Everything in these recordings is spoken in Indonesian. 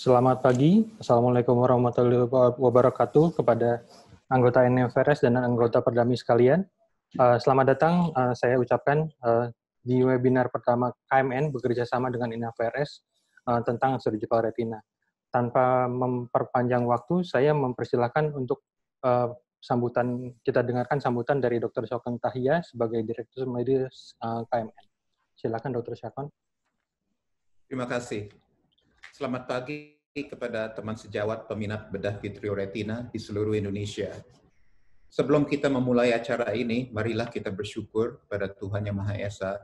Selamat pagi. Assalamualaikum warahmatullahi wabarakatuh kepada anggota NFRS dan anggota Perdami sekalian. Selamat datang, saya ucapkan di webinar pertama KMN bekerja sama dengan NFRS tentang surgical retina. Tanpa memperpanjang waktu, saya mempersilahkan untuk kita dengarkan sambutan dari Dr. Syakon Tahia sebagai Direktur Medis KMN. Silakan Dr. Syakon. Terima kasih. Selamat pagi kepada teman sejawat peminat bedah vitreoretina di seluruh Indonesia. Sebelum kita memulai acara ini, marilah kita bersyukur kepada Tuhan Yang Maha Esa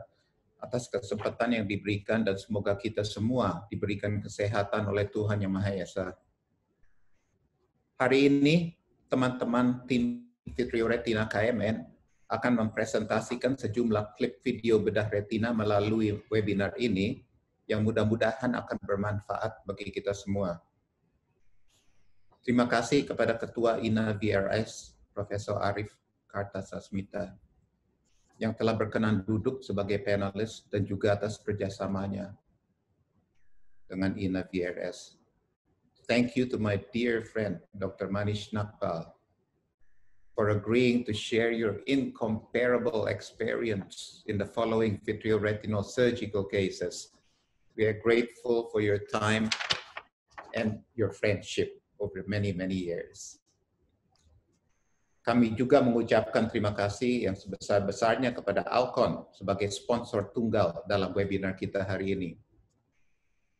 atas kesempatan yang diberikan dan semoga kita semua diberikan kesehatan oleh Tuhan Yang Maha Esa. Hari ini, teman-teman tim vitreoretina KMN akan mempresentasikan sejumlah klip video bedah retina melalui webinar ini yang mudah-mudahan akan bermanfaat bagi kita semua. Terima kasih kepada Ketua INA VRS, Profesor Arif Kartasasmita, yang telah berkenan duduk sebagai panelis dan juga atas kerjasamanya dengan INA VRS. Thank you to my dear friend, Dr. Manish Nagpal, for agreeing to share your incomparable experience in the following vitreoretinal surgical cases. We are grateful for your time and your friendship over many, many years. Kami juga mengucapkan terima kasih yang sebesar-besarnya kepada Alcon sebagai sponsor tunggal dalam webinar kita hari ini.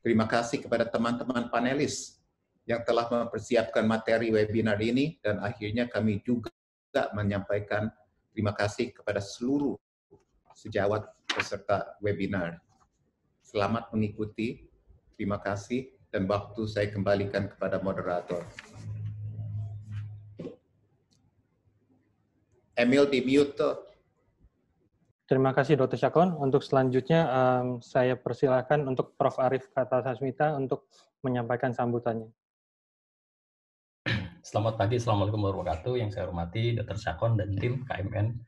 Terima kasih kepada teman-teman panelis yang telah mempersiapkan materi webinar ini, dan akhirnya kami juga menyampaikan terima kasih kepada seluruh sejawat peserta webinar. Selamat mengikuti, terima kasih, dan waktu saya kembalikan kepada moderator. Emil di mute. Terima kasih Dr. Syakon. Untuk selanjutnya saya persilakan untuk Prof. Arif Kartasasmita untuk menyampaikan sambutannya. Selamat pagi, Assalamualaikum warahmatullahi wabarakatuh. Yang saya hormati Dr. Syakon dan tim KMN.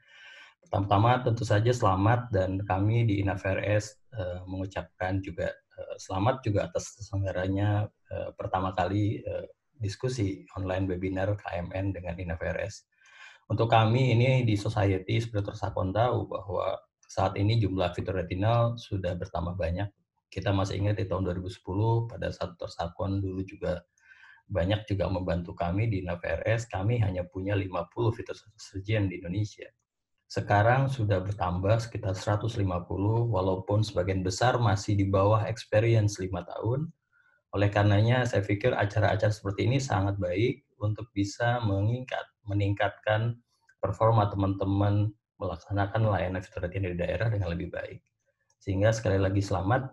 Pertama-tama tentu saja selamat, dan kami di INAVRS mengucapkan juga selamat juga atas terselenggaranya pertama kali diskusi online webinar KMN dengan INAVRS. Untuk kami ini di Society, seperti Dr. Syakon tahu bahwa saat ini jumlah vitreoretinal sudah bertambah banyak. Kita masih ingat di tahun 2010 pada saat Dr. Syakon dulu juga banyak juga membantu kami di INAVRS, kami hanya punya 50 vitreosurgeon di Indonesia. Sekarang sudah bertambah sekitar 150, walaupun sebagian besar masih di bawah experience 5 tahun. Oleh karenanya, saya pikir acara-acara seperti ini sangat baik untuk bisa meningkatkan performa teman-teman melaksanakan layanan vitreoretina di daerah dengan lebih baik. Sehingga sekali lagi selamat.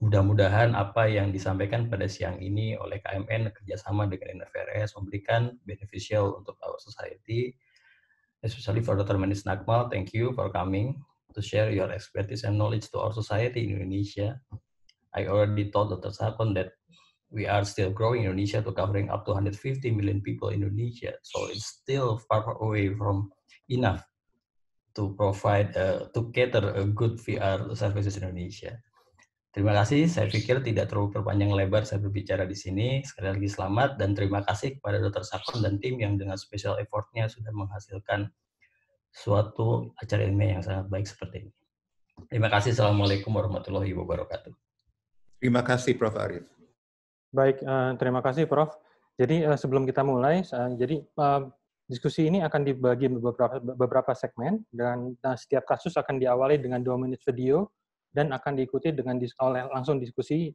Mudah-mudahan apa yang disampaikan pada siang ini oleh KMN kerjasama dengan INAVRS memberikan beneficial untuk our society. Especially for Dr. Manish Nagpal, thank you for coming to share your expertise and knowledge to our society in Indonesia. I already told Dr. Syakon that we are still growing Indonesia to covering up to 150 million people in Indonesia. So it's still far away from enough to provide, to cater a good VR services in Indonesia. Terima kasih, saya pikir tidak terlalu berpanjang lebar saya berbicara di sini. Sekali lagi selamat dan terima kasih kepada Dr. Syakon dan tim yang dengan special effort-nya sudah menghasilkan suatu acara ilmiah yang sangat baik seperti ini. Terima kasih, Assalamualaikum warahmatullahi wabarakatuh. Terima kasih, Prof. Arif. Baik, terima kasih Prof. Jadi sebelum kita mulai, diskusi ini akan dibagi beberapa segmen, dan setiap kasus akan diawali dengan 2 menit video, dan akan diikuti dengan langsung diskusi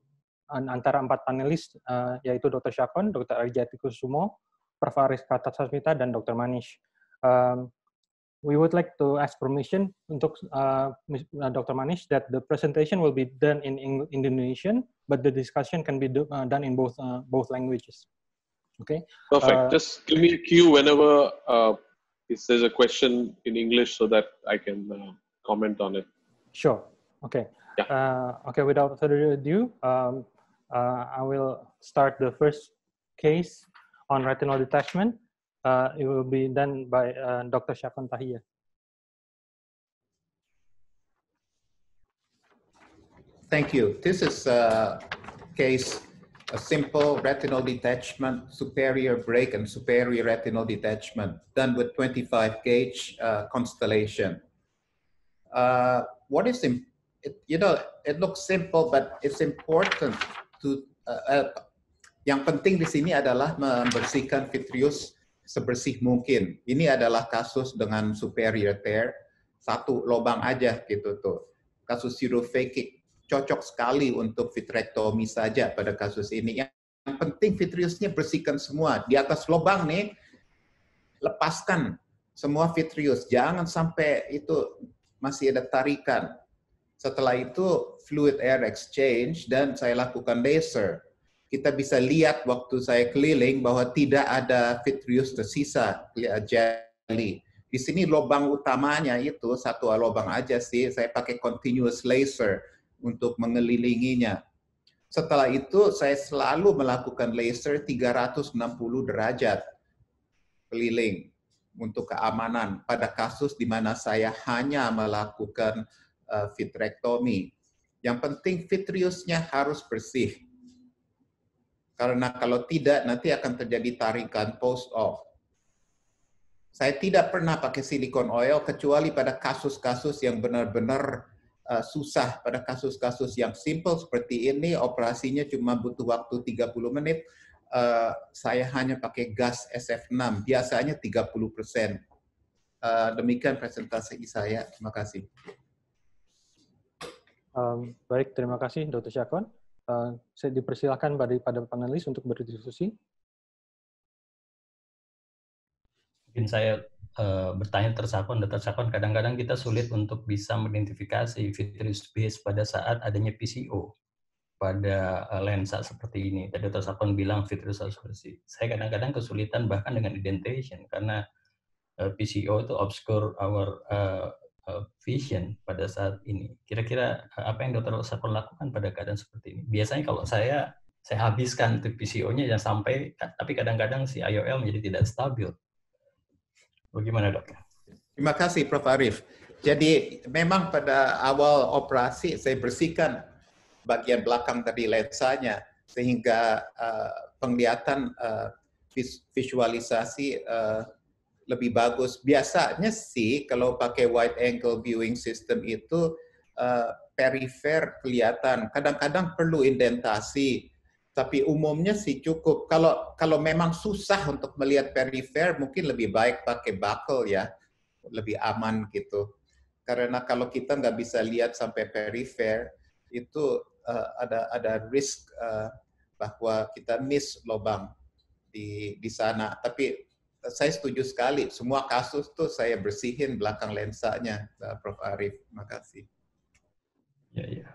antara 4 panelis, yaitu Dr. Syakon, Dr. Arijatikusumo, Prof. Arif Kartasasmita, dan Dr. Manish. We would like to ask permission untuk Dr. Manish that the presentation will be done in Indonesian, but the discussion can be done in both languages. Okay. Perfect. Just give me a cue whenever if there's a question in English so that I can comment on it. Sure. Okay. Yeah. Okay. Without further ado, I will start the first case on retinal detachment. It will be done by Dr. Syakon Tahia. Thank you. This is a case a simple retinal detachment, superior break and superior retinal detachment done with 25 gauge constellation. What is, it looks simple, but it's important to, yang penting di sini adalah membersihkan vitreous sebersih mungkin. Ini adalah kasus dengan superior tear, satu lubang aja gitu tuh. Kasus pseudophakic cocok sekali untuk vitrektomi saja pada kasus ini. Yang penting vitreousnya bersihkan semua. Di atas lubang nih, lepaskan semua vitreous. Jangan sampai itu masih ada tarikan. Setelah itu fluid air exchange dan saya lakukan laser. Kita bisa lihat waktu saya keliling bahwa tidak ada vitreous tersisa, jelly. Di sini lubang utamanya itu satu lubang aja sih, saya pakai continuous laser untuk mengelilinginya. Setelah itu saya selalu melakukan laser 360 derajat keliling untuk keamanan pada kasus di mana saya hanya melakukan vitrektomi. Yang penting vitreousnya harus bersih. Karena kalau tidak, nanti akan terjadi tarikan post-op. Saya tidak pernah pakai silicone oil, kecuali pada kasus-kasus yang benar-benar susah. Pada kasus-kasus yang simple seperti ini, operasinya cuma butuh waktu 30 menit, saya hanya pakai gas SF6, biasanya 30%. Demikian presentasi saya. Terima kasih. Baik, terima kasih Dr. Syakon. Saya dipersilakan pada panelis untuk berdiskusi. Mungkin saya bertanya Dr. Syakon, kadang-kadang kita sulit untuk bisa mengidentifikasi vitreous base pada saat adanya PCO pada lensa seperti ini. Tadi Dr. Syakon bilang vitreous harus bersih. Saya kadang-kadang kesulitan bahkan dengan indentation karena PCO itu obscure our vision pada saat ini. Kira-kira apa yang Dr. Syakon lakukan pada keadaan seperti ini? Biasanya kalau saya habiskan untuk PCO-nya yang sampai, tapi kadang-kadang si IOL menjadi tidak stabil. Bagaimana dok? Terima kasih Prof. Arif. Jadi memang pada awal operasi saya bersihkan bagian belakang dari lensanya sehingga penglihatan visualisasi lebih bagus. Biasanya sih kalau pakai wide angle viewing system itu perifer kelihatan. Kadang-kadang perlu indentasi, tapi umumnya sih cukup. Kalau memang susah untuk melihat perifer, mungkin lebih baik pakai buckle ya, lebih aman gitu. Karena kalau kita nggak bisa lihat sampai perifer, itu ada risk bahwa kita miss lubang di sana. Tapi saya setuju sekali, semua kasus tuh saya bersihin belakang lensanya, Prof. Arif. Terima kasih. Ya.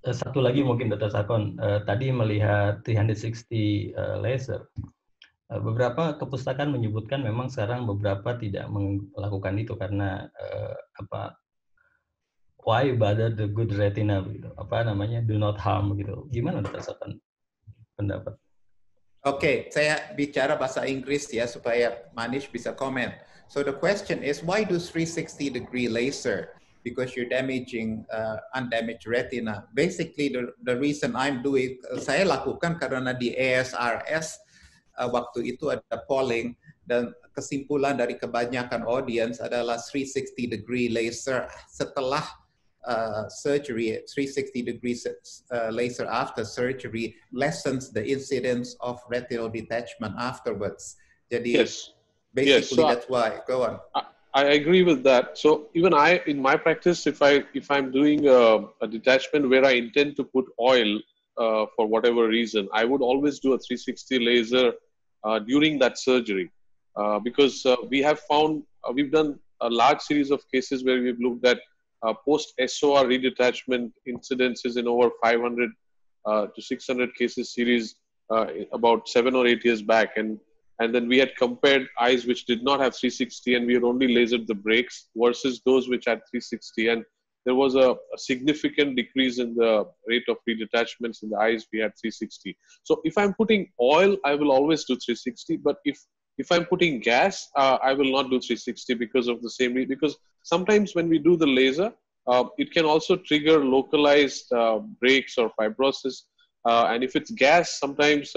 Satu lagi mungkin Dr. Syakon, tadi melihat 360 laser, beberapa kepustakaan menyebutkan memang sekarang beberapa tidak melakukan itu karena why bother the good retina gitu, do not harm gitu. Gimana Dr. Syakon pendapat? Oke, saya bicara bahasa Inggris ya supaya Manish bisa komen. So the question is, why do 360-degree laser? Because you're damaging undamaged retina. Basically, the reason I'm doing, saya lakukan karena di ASRS waktu itu ada polling dan kesimpulan dari kebanyakan audience adalah 360-degree laser setelah surgery, 360-degree laser after surgery lessens the incidence of retinal detachment afterwards. Jadi, basically that's why. Go on. I agree with that. So even in my practice, if I'm doing a detachment where I intend to put oil for whatever reason, I would always do a 360 laser during that surgery because we have found we've done a large series of cases where we've looked at post-SOR redetachment incidences in over 500 to 600 cases series about 7 or 8 years back. And then we had compared eyes which did not have 360 and we had only lasered the breaks versus those which had 360. And there was a significant decrease in the rate of redetachments in the eyes we had 360. So if I'm putting oil, I will always do 360. But if I'm putting gas, I will not do 360 because of the same reason. Because sometimes when we do the laser, it can also trigger localized breaks or fibrosis. And if it's gas, sometimes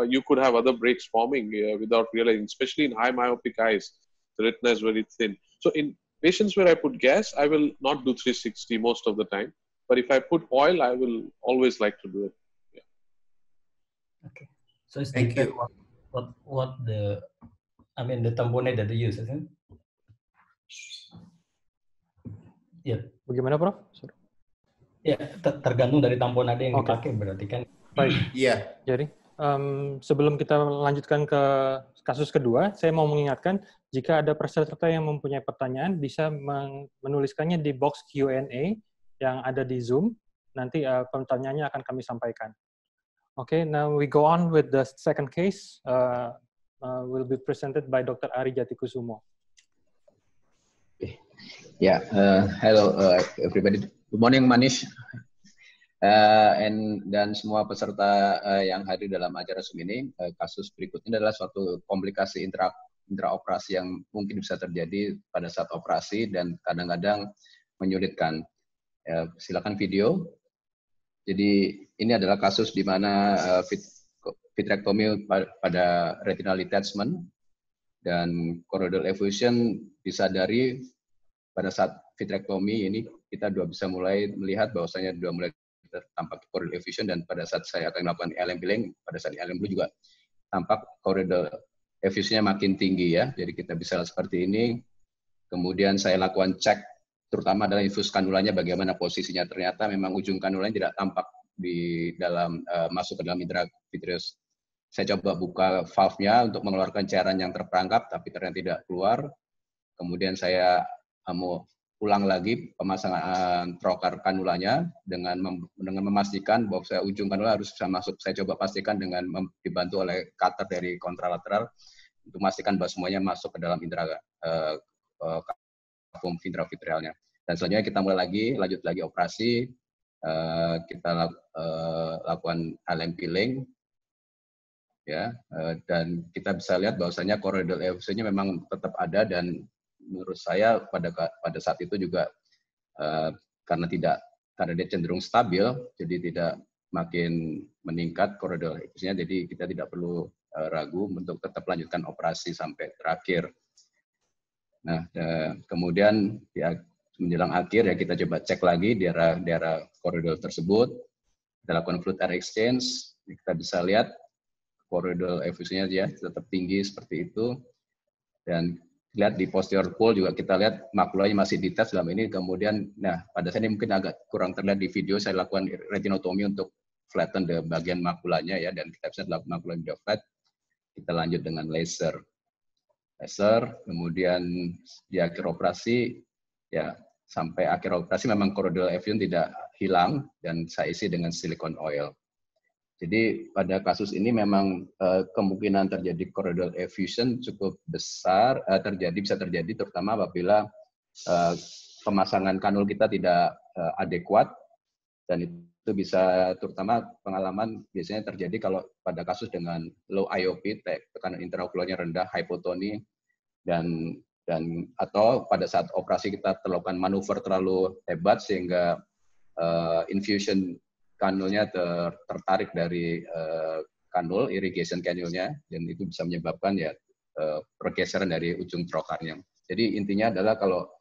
you could have other breaks forming without realizing, especially in high myopic eyes. The retina is very thin. So in patients where I put gas, I will not do 360 most of the time. But if I put oil, I will always like to do it. Yeah. Okay. So it's Thank depend you. what the, I mean, the tamponade that they use, isn't it? Ya, Bagaimana, Prof? Sorry. ya tergantung dari tamponade yang Oke. dipakai berarti kan. Baik. Iya. Jadi, sebelum kita lanjutkan ke kasus kedua, saya mau mengingatkan, jika ada peserta yang mempunyai pertanyaan, bisa menuliskannya di box Q&A yang ada di Zoom. Nanti pertanyaannya akan kami sampaikan. Okay, now we go on with the second case. Will be presented by Dr. Ari Jatikusumo. Yeah, hello everybody. Good morning, Manish. Dan semua peserta yang hadir dalam acara Zoom ini. Kasus berikutnya adalah suatu komplikasi intraoperasi yang mungkin bisa terjadi pada saat operasi dan kadang-kadang menyulitkan. Silakan video. Jadi ini adalah kasus di mana vitrectomy pada retinal detachment dan choroidal effusion disadari pada saat vitrectomy ini kita bisa mulai melihat bahwasanya sudah mulai tampak choroidal effusion, dan pada saat saya akan melakukan LM peeling, pada saat LM blue juga tampak choroidal effusionnya makin tinggi ya. Jadi kita bisa lihat seperti ini. Kemudian saya lakukan cek terutama adalah infus kanulanya bagaimana posisinya. Ternyata memang ujung kanulanya tidak tampak di dalam masuk ke dalam indera vitreous. Saya coba buka valve-nya untuk mengeluarkan cairan yang terperangkap, tapi ternyata tidak keluar. Kemudian saya mau ulang lagi pemasangan trocar kanulanya dengan memastikan bahwa ujung kanula harus bisa masuk. Saya coba pastikan dengan dibantu oleh cutter dari kontralateral untuk memastikan bahwa semuanya masuk ke dalam indera kavum intravitrealnya. Dan selanjutnya kita mulai lanjut lagi operasi. Kita lakukan LM peeling, ya, dan kita bisa lihat bahwasanya choroidal effusionnya memang tetap ada, dan menurut saya pada saat itu juga karena dia cenderung stabil, jadi tidak makin meningkat choroidal effusionnya, jadi kita tidak perlu ragu untuk tetap lanjutkan operasi sampai terakhir. Nah, kemudian ya, menjelang akhir ya kita coba cek lagi daerah choroidal tersebut. Kita lakukan fluid air exchange. Kita bisa lihat choroidal effusionnya ya tetap tinggi seperti itu. Dan lihat di posterior pole juga kita lihat makulanya masih detach dalam ini. Kemudian, nah pada saat ini mungkin agak kurang terlihat di video, saya lakukan retinotomy untuk flatten the bagian makulanya ya, dan kita bisa lakukan makulanya flat. Kita lanjut dengan laser. Kemudian di akhir operasi ya, sampai akhir operasi memang choroidal effusion tidak hilang dan saya isi dengan silicone oil. Jadi pada kasus ini memang kemungkinan terjadi choroidal effusion cukup besar, bisa terjadi terutama apabila pemasangan kanul kita tidak adekuat, dan itu bisa terutama pengalaman biasanya terjadi kalau pada kasus dengan low IOP, tekanan intraokularnya rendah, hypotony, dan atau pada saat operasi kita melakukan manuver terlalu hebat sehingga infusion kanulnya tertarik dari kanul, irrigation kanulnya, dan itu bisa menyebabkan ya pergeseran dari ujung trokarnya. Jadi intinya adalah kalau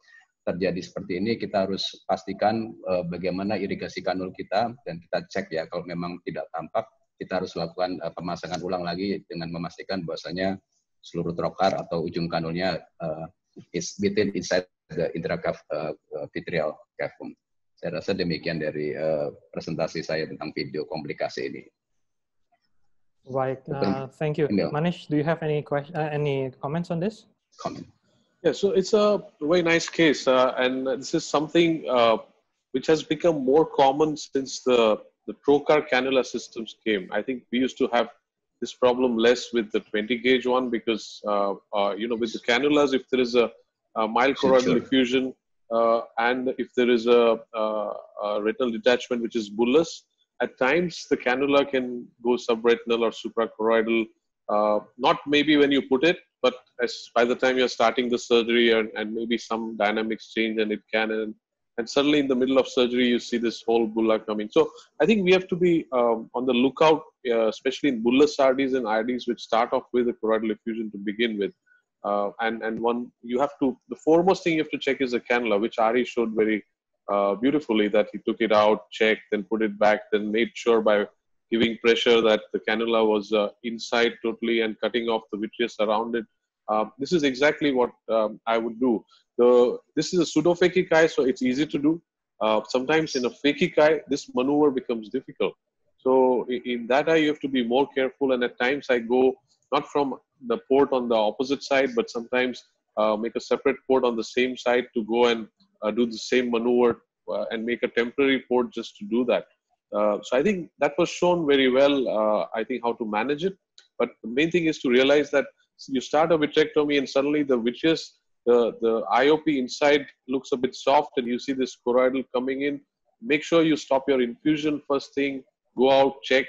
terjadi seperti ini kita harus pastikan bagaimana irigasi kanul kita, dan kita cek ya kalau memang tidak tampak kita harus lakukan pemasangan ulang lagi dengan memastikan bahwasanya seluruh trokar atau ujung kanulnya is inside the intravitreal cavum. Saya rasa demikian dari presentasi saya tentang video komplikasi ini. Baik, thank you. Manish, do you have any comments on this? Comment. Yeah, so it's a very nice case, and this is something which has become more common since the trocar cannula systems came. I think we used to have this problem less with the 20 gauge one because with the cannulas, if there is a mild choroidal effusion and if there is a retinal detachment which is bullous, at times the cannula can go subretinal or suprachoroidal. Not maybe when you put it, but by the time you're starting the surgery and maybe some dynamics change and it can. And and suddenly in the middle of surgery, you see this whole bulla coming. So I think we have to be on the lookout, especially in bullous RDs and IDs, which start off with a choroidal effusion to begin with. And one, you have to, the foremost thing you have to check is the cannula, which Ari showed very beautifully, that he took it out, checked, then put it back, then made sure by giving pressure that the cannula was inside totally and cutting off the vitreous around it. This is exactly what I would do. This is a pseudophakic eye, so it's easy to do. Sometimes in a phakic eye, this maneuver becomes difficult. So in that eye, you have to be more careful. And at times I go not from the port on the opposite side, but sometimes make a separate port on the same side to go and do the same maneuver and make a temporary port just to do that. So I think that was shown very well, I think, how to manage it. But the main thing is to realize that you start a vitrectomy and suddenly the vitreous, the IOP inside looks a bit soft and you see this choroidal coming in. Make sure you stop your infusion first thing, go out, check.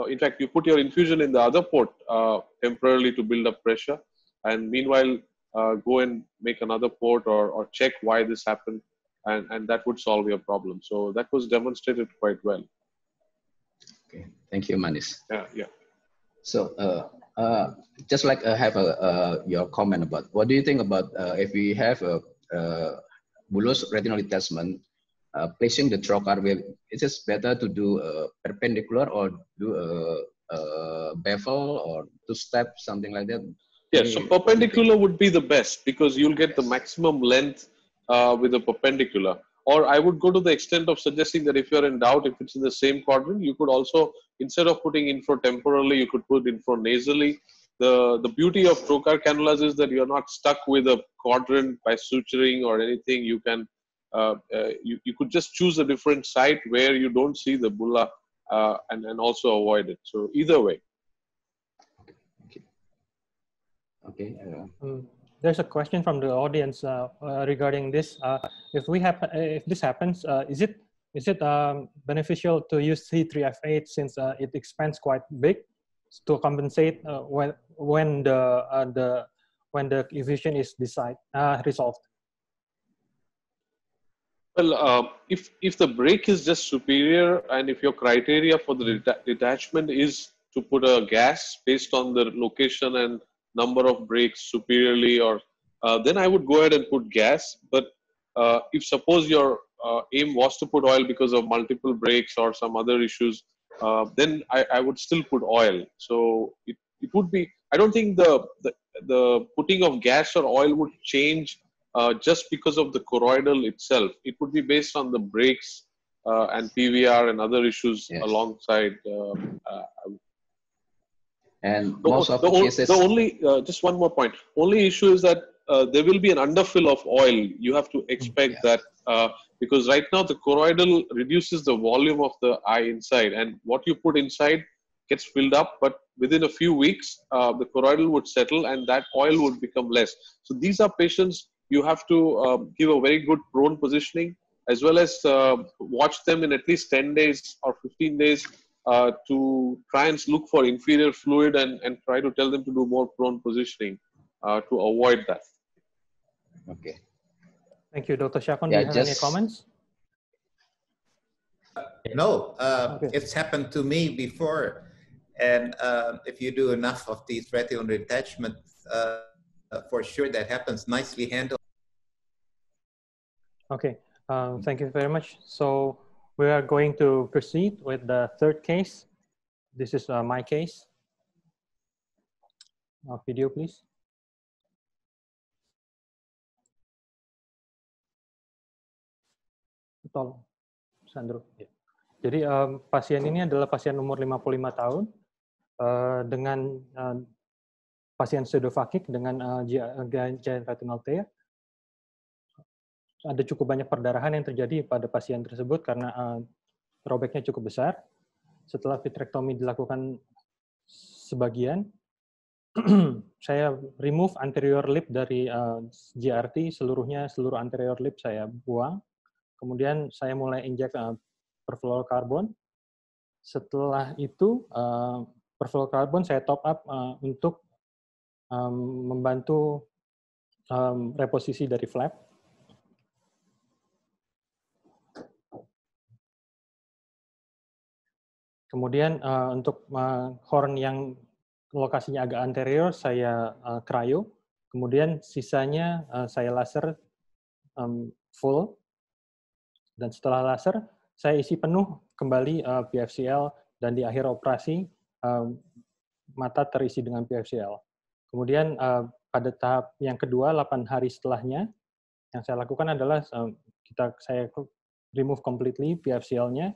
In fact, you put your infusion in the other port temporarily to build up pressure. And meanwhile, go and make another port or check why this happened. And that would solve your problem. So that was demonstrated quite well. Okay, thank you, Manis. Yeah. So, just like have your comment about what do you think about if we have a bullous retinal detachment, placing the trocar, is it better to do a perpendicular or do a bevel or two-step, something like that? Yeah, so perpendicular would be the best because you'll get the maximum length with a perpendicular. Or I would go to the extent of suggesting that if you're in doubt, if it's in the same quadrant, you could also, instead of putting infratemporally, you could put infranasally. The beauty of trocar cannulas is that you're not stuck with a quadrant by suturing or anything. You can, you could just choose a different site where you don't see the bulla and also avoid it. So either way. Okay. There's a question from the audience regarding this. If this happens, is it beneficial to use C3F8 since it expands quite big to compensate when the effusion is resolved? Well, if the break is just superior and if your criteria for the detachment is to put a gas based on the location and number of breaks superiorly, or then I would go ahead and put gas. But if suppose your aim was to put oil because of multiple breaks or some other issues, then I would still put oil. So it would be, I don't think the putting of gas or oil would change just because of the choroidal itself. It would be based on the breaks and PVR and other issues alongside. And most of the cases, the only just one more point. Only issue is that there will be an underfill of oil. You have to expect that because right now the choroidal reduces the volume of the eye inside, and what you put inside gets filled up. But within a few weeks, the choroidal would settle, and that oil would become less. So these are patients you have to give a very good prone positioning, as well as watch them in at least 10 days or 15 days. To try and look for inferior fluid and try to tell them to do more prone positioning to avoid that. Okay. Thank you, Dr. Syakon. Do you have any comments? No, Okay. It's happened to me before. And if you do enough of these retinal detachments, for sure that happens. Nicely handled. Okay, thank you very much. So we are going to proceed with the third case. This is my case. Video, please. Tolong, Sandro. Ya. Jadi pasien ini adalah pasien umur 55 tahun dengan pasien pseudophakic dengan giant retinal tear. Ada cukup banyak perdarahan yang terjadi pada pasien tersebut karena robeknya cukup besar. Setelah vitrektomi dilakukan sebagian, saya remove anterior lip dari GRT, seluruh anterior lip saya buang. Kemudian saya mulai injek perfluorokarbon. Setelah itu, perfluorokarbon saya top up untuk membantu reposisi dari flap. Kemudian untuk horn yang lokasinya agak anterior, saya cryo. Kemudian sisanya saya laser full. Dan setelah laser, saya isi penuh kembali PFCL, dan di akhir operasi, mata terisi dengan PFCL. Kemudian pada tahap yang kedua, 8 hari setelahnya, yang saya lakukan adalah saya remove completely PFCL-nya,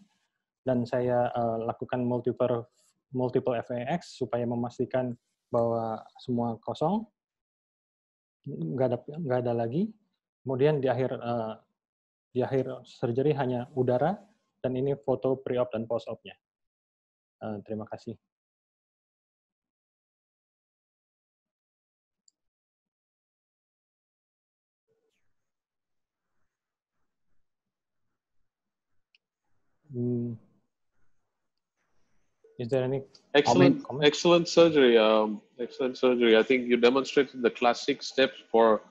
dan saya lakukan multiple FAX supaya memastikan bahwa semua kosong, nggak ada lagi. Kemudian di akhir surgery hanya udara, dan ini foto pre-op dan post-op-nya. Terima kasih. Is there any Excellent, comment? excellent surgery. Excellent surgery. I think you demonstrated the classic steps for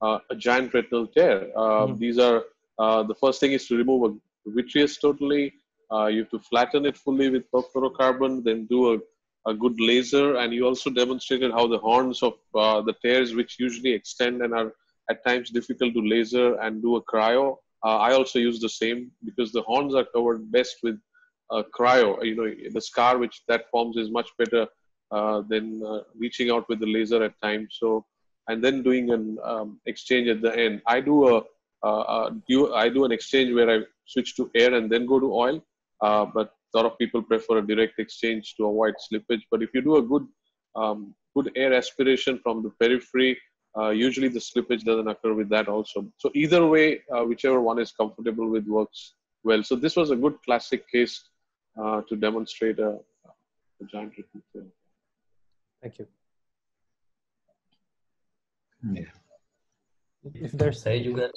a giant retinal tear. These are the first thing is to remove a vitreous totally. You have to flatten it fully with perfluorocarbon, then do a good laser, and you also demonstrated how the horns of the tears, which usually extend and are at times difficult to laser, and do a cryo. I also use the same because the horns are covered best with cryo. You know, the scar which that forms is much better than reaching out with the laser at times. So, and then doing an exchange at the end. I do an exchange where I switch to air and then go to oil. But a lot of people prefer a direct exchange to avoid slippage. But if you do a good air aspiration from the periphery, usually the slippage doesn't occur with that also. So either way, whichever one is comfortable with works well. So this was a good classic case to demonstrate a giant retinal tear. Thank you. Yeah. If there's Saya juga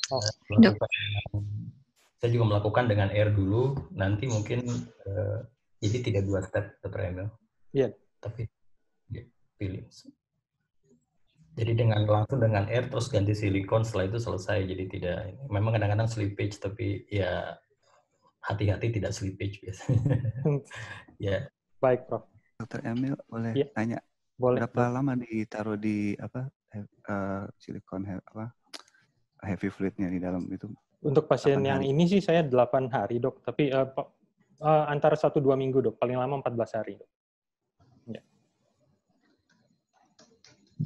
melakukan dengan air dulu, nanti mungkin jadi tidak 2 step, Dr. Emil. Iya. Tapi pilih. Jadi langsung dengan air terus ganti silikon, setelah itu selesai. Jadi tidak, memang kadang-kadang slippage, tapi ya hati-hati tidak slippage biasanya. Ya. Baik, Prof. Dr. Emil boleh tanya? Boleh. Berapa lama ditaruh di silikon heavy fluidnya di dalam itu? Untuk pasien yang ini sih saya 8 hari, Dok. Tapi antara 1-2 minggu, Dok. Paling lama 14 hari, Dok. Ya.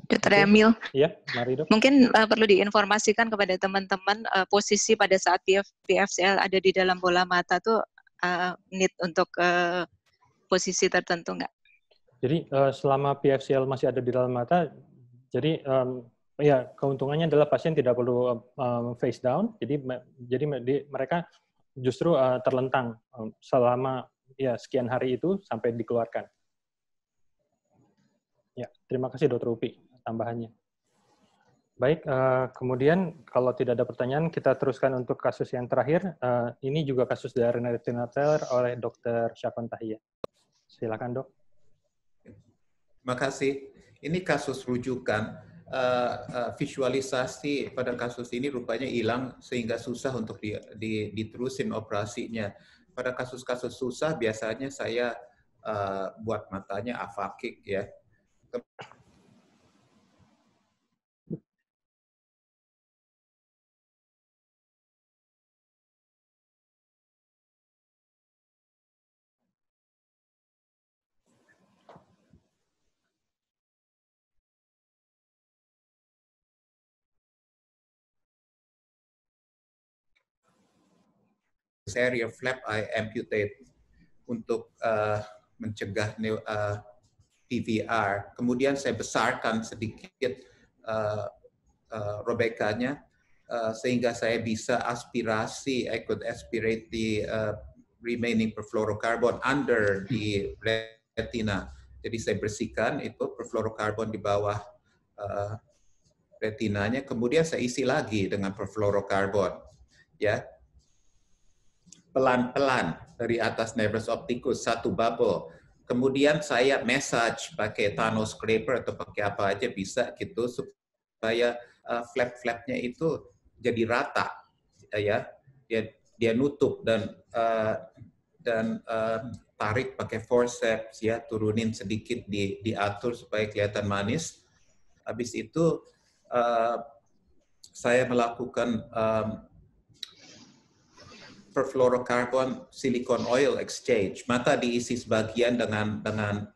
Dr. Emil, ya, mari, Dok. Mungkin perlu diinformasikan kepada teman-teman posisi pada saat PFCL ada di dalam bola mata tuh need untuk posisi tertentu nggak? Jadi selama PFCL masih ada di dalam mata, jadi ya keuntungannya adalah pasien tidak perlu face down, jadi mereka justru terlentang selama ya sekian hari itu sampai dikeluarkan. Ya, terima kasih Dr. Upi tambahannya. Baik, kemudian kalau tidak ada pertanyaan, kita teruskan untuk kasus yang terakhir. Ini juga kasus dari retinal tear oleh Dr. Syafwan Tahiyah. Silakan, Dok. Terima kasih. Ini kasus rujukan. Visualisasi pada kasus ini rupanya hilang sehingga susah untuk diterusin operasinya. Pada kasus-kasus susah biasanya saya buat matanya aphakic ya. Area flap I amputate untuk mencegah PVR. Kemudian saya besarkan sedikit robekannya sehingga saya bisa aspirasi, I could aspirate the remaining perfluorocarbon under the retina. Jadi saya bersihkan itu perfluorocarbon di bawah retinanya. Kemudian saya isi lagi dengan perfluorocarbon. Ya. Pelan-pelan dari atas nervus opticus, satu bubble. Kemudian saya massage pakai Thanos scraper atau pakai apa aja bisa gitu supaya flap-flapnya itu jadi rata, ya. Dia nutup dan tarik pakai forceps ya, turunin sedikit, diatur supaya kelihatan manis. Habis itu saya melakukan perfluorocarbon silicon oil exchange. Maka diisi sebagian dengan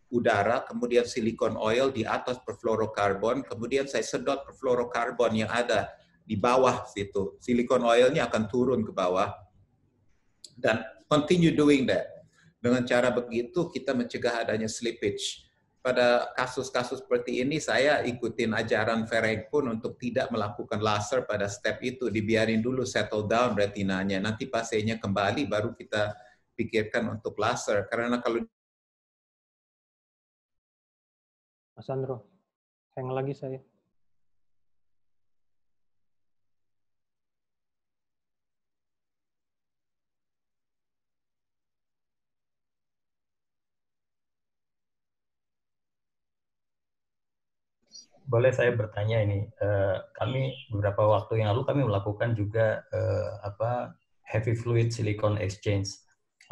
udara, kemudian silicon oil di atas perfluorocarbon, kemudian saya sedot perfluorocarbon yang ada di bawah situ. Silicon oilnya akan turun ke bawah. Dan continue doing that. Dengan cara begitu kita mencegah adanya slippage. Pada kasus-kasus seperti ini saya ikutin ajaran Ferenc pun untuk tidak melakukan laser pada step itu. Dibiarin dulu settle down retinanya. Nanti pasiennya kembali baru kita pikirkan untuk laser. Karena kalau Mas Sandro, hang lagi saya. Boleh saya bertanya ini, kami beberapa waktu yang lalu kami melakukan juga heavy fluid silicone exchange,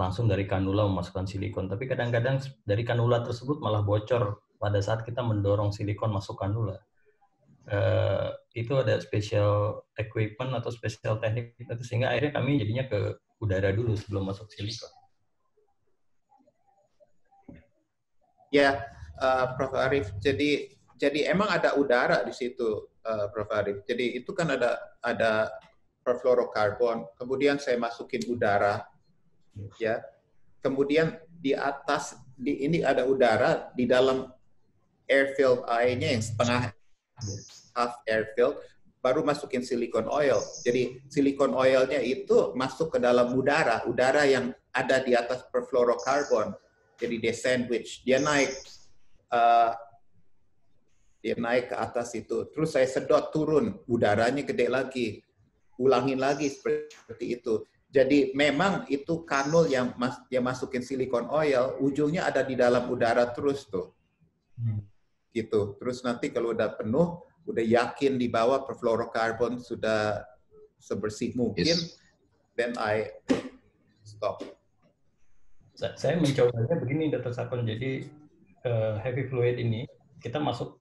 langsung dari kanula memasukkan silikon. Tapi kadang-kadang dari kanula tersebut malah bocor pada saat kita mendorong silikon masuk kanula. Itu ada special equipment atau special teknik itu, sehingga akhirnya kami jadinya ke udara dulu sebelum masuk silikon. Ya, Prof. Arief, jadi emang ada udara di situ, Prof. Arief. Jadi itu kan ada perfluorocarbon, kemudian saya masukin udara, ya. Kemudian di atas ini ada udara, di dalam air-filled airnya yang setengah half air-filled, baru masukin silicon oil. Jadi silicon oilnya itu masuk ke dalam udara yang ada di atas perfluorocarbon. Jadi dia sandwich, dia naik ke atas itu. Terus saya sedot turun, udaranya gede lagi. Ulangin lagi seperti itu. Jadi memang itu kanul yang masukin silicon oil, ujungnya ada di dalam udara terus tuh. Gitu. Terus nanti kalau udah penuh, udah yakin di bawah perfluorocarbon sudah sebersih mungkin, then I stop. Saya mencobanya begini, Dr. Sakon. Jadi heavy fluid ini kita masuk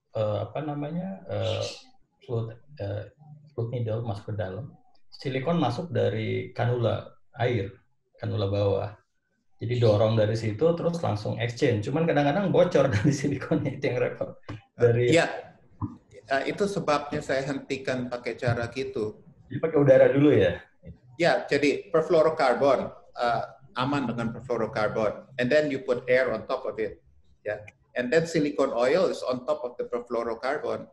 fluid needle masuk ke dalam, silikon masuk dari kanula air, kanula bawah. Jadi dorong dari situ terus langsung exchange. Cuman kadang-kadang bocor dari silikonnya, itu yang repot. Ya, itu sebabnya saya hentikan pakai cara gitu. Jadi pakai udara dulu ya? Ya, jadi perfluorocarbon aman dengan perfluorocarbon, and then you put air on top of it, ya. And then silicone oil is on top of the perfluorocarbon,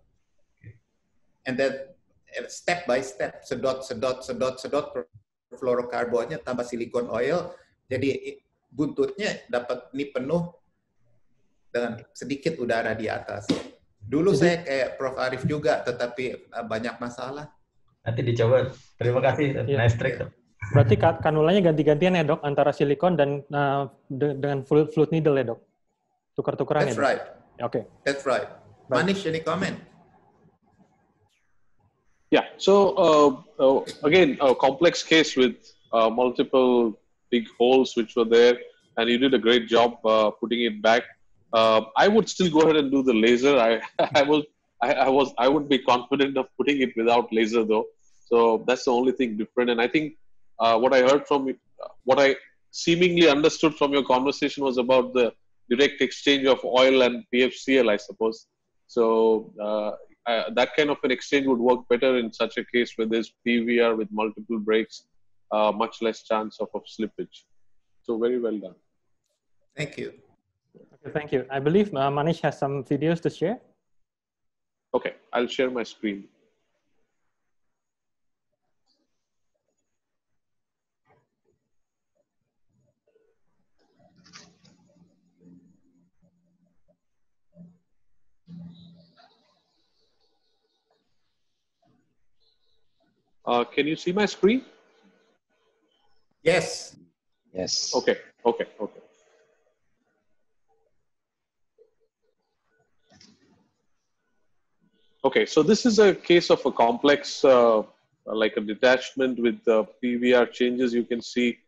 and then step by step, sedot perfluorocarbonnya tambah silicone oil, jadi buntutnya dapat ini penuh dengan sedikit udara di atas. Dulu saya kayak Prof. Arief juga, tetapi banyak masalah. Nanti dicoba. Terima kasih. Ya. Nice trick. Berarti kanulanya ganti-gantian ya, Dok, antara silikon dan dengan fluid needle ya, Dok? Tukar-tukaran ya, Dok? That's right. Okay. That's right. Manish, any comment? Yeah. So again, a complex case with multiple big holes which were there, and you did a great job putting it back. I would still go ahead and do the laser. I wouldn't be confident of putting it without laser though. So that's the only thing different. And I think what I heard from what I seemingly understood from your conversation was about the direct exchange of oil and PFCl, I suppose. So that kind of an exchange would work better in such a case where there's PVR with multiple breaks, much less chance of slippage. So very well done. Thank you. Okay, thank you. I believe Manish has some videos to share. Okay, I'll share my screen. Can you see my screen? Yes. Yes. Okay. Okay, so this is a case of a complex, like a detachment with PVR changes. You can see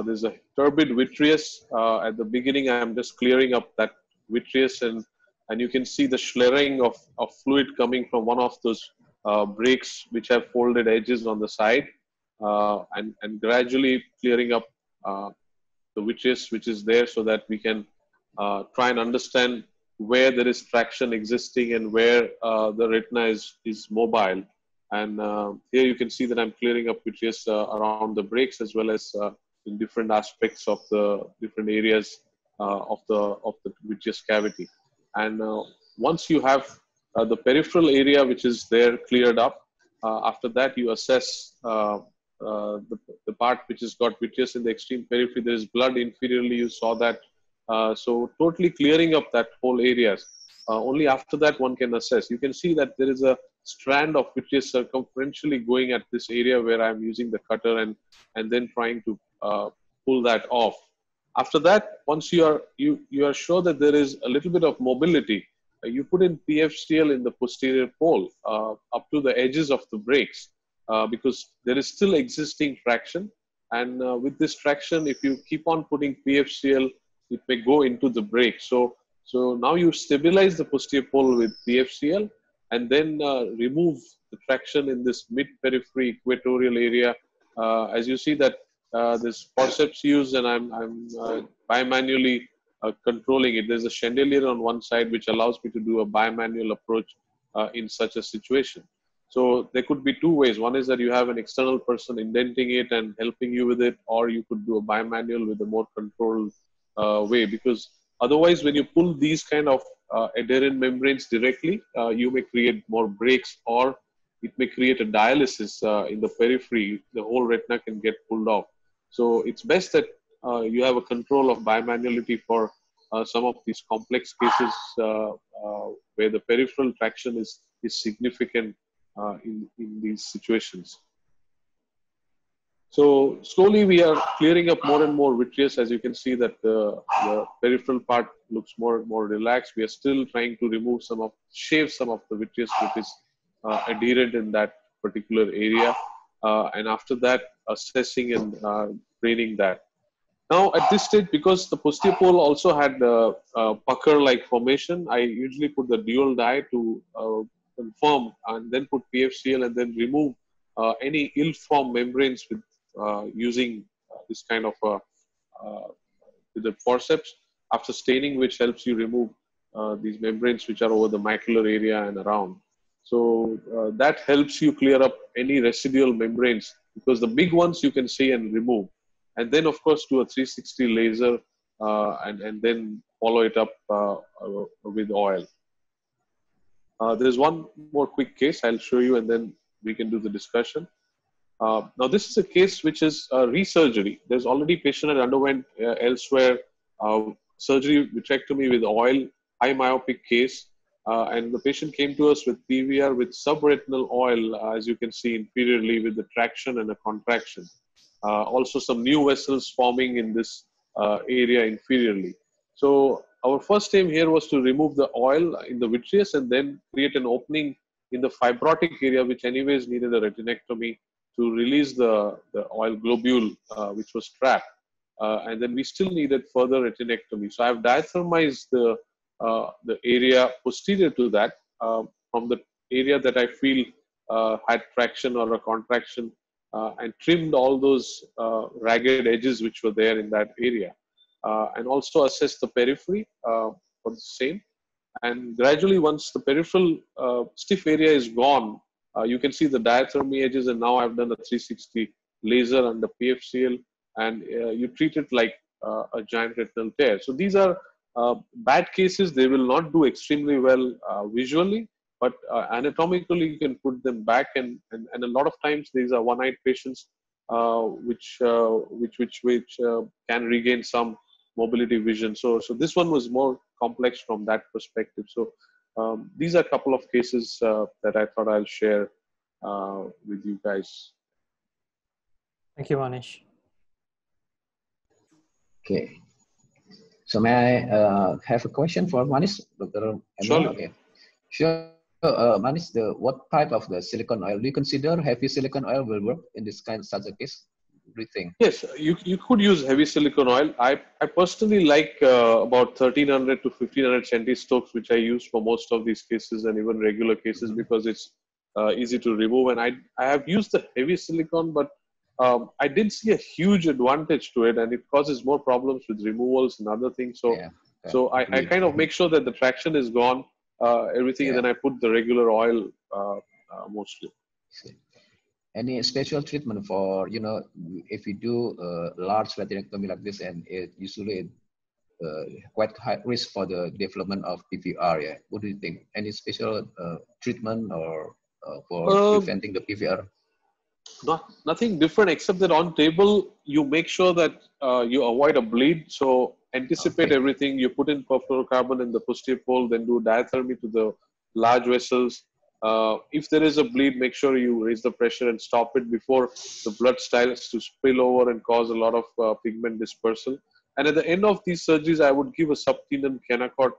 There's a turbid vitreous. At the beginning, I'm just clearing up that vitreous, and you can see the slurring of fluid coming from one of those breaks which have folded edges on the side, and gradually clearing up the vitreous which is there, so that we can try and understand where there is traction existing and where the retina is mobile. And here you can see that I'm clearing up vitreous around the breaks, as well as in different aspects of the different areas of the vitreous cavity. And once you have the peripheral area which is there cleared up, after that you assess the part which has got vitreous in the extreme periphery. There is blood inferiorly, you saw that. So totally clearing up that whole areas. Only after that one can assess. You can see that there is a strand of vitreous circumferentially going at this area where I'm using the cutter and then trying to pull that off. After that, once you are sure that there is a little bit of mobility, you put in PFCL in the posterior pole up to the edges of the brakes, because there is still existing traction. And with this traction, if you keep on putting PFCL, it may go into the brake. So now you stabilize the posterior pole with PFCL, and then remove the traction in this mid-periphery equatorial area. As you see that this forceps used, and I'm bimanually controlling it. There's a chandelier on one side which allows me to do a bimanual approach in such a situation. So there could be two ways. One is that you have an external person indenting it and helping you with it, or you could do a bimanual with a more controlled way, because otherwise when you pull these kind of adherent membranes directly, you may create more breaks, or it may create a dialysis in the periphery. The whole retina can get pulled off. So it's best that you have a control of bimanuality for some of these complex cases where the peripheral traction is significant in these situations. So slowly we are clearing up more and more vitreous. As you can see that the peripheral part looks more and more relaxed. We are still trying to shave some of the vitreous which is adherent in that particular area. And after that, assessing and draining that. Now at this stage, because the posterior pole also had pucker-like formation, I usually put the dual dye to confirm, and then put PFCL, and then remove any ill-formed membranes with using this kind of with the forceps, after staining, which helps you remove these membranes which are over the macular area and around. So that helps you clear up any residual membranes, because the big ones you can see and remove. And then, of course, do a 360 laser and then follow it up with oil. There's one more quick case I'll show you, and then we can do the discussion. Now, this is a case which is resurgery. There's already patient that underwent elsewhere surgery, vitrectomy with oil, high myopic case. And the patient came to us with PVR with subretinal oil, as you can see inferiorly, with the traction and a contraction. Also some new vessels forming in this area inferiorly. So our first aim here was to remove the oil in the vitreous and then create an opening in the fibrotic area, which anyways needed a retinectomy, to release the oil globule which was trapped. And then we still needed further retinectomy. So I've diathermized the area posterior to that from the area that I feel had traction or a contraction, and trimmed all those ragged edges which were there in that area, and also assessed the periphery for the same. And gradually, once the peripheral stiff area is gone, you can see the diathermy edges, and now I've done a 360 laser under PFCL, and you treat it like a giant retinal tear. So these are bad cases. They will not do extremely well visually, but anatomically you can put them back, and a lot of times these are one-eyed patients which can regain some mobility vision. So this one was more complex from that perspective. So these are a couple of cases that I thought I'll share with you guys. Thank you, Manish. Okay. So may I have a question for Manish, Dr. Sure. Okay. Sure. Manish, what type of the silicone oil do you consider heavy silicone oil will work in this such a case? do you think? Yes, you could use heavy silicone oil. I personally like about 1300 to 1500 centi-Stokes, which I use for most of these cases and even regular cases because it's easy to remove. And I have used the heavy silicone, but I did see a huge advantage to it, and it causes more problems with removals and other things. So, I kind of make sure that the traction is gone, everything, and then I put the regular oil mostly. Any special treatment for, if you do a large laterectomy like this, and it usually quite high risk for the development of PVR, yeah? What do you think? Any special treatment or for preventing the PVR? Nothing different except that on table, you make sure that you avoid a bleed. So anticipate everything. You put in perfluorocarbon in the posterior pole, then do diathermy to the large vessels. If there is a bleed, make sure you raise the pressure and stop it before the blood starts to spill over and cause a lot of pigment dispersal. And at the end of these surgeries, I would give a subtenon Kenacort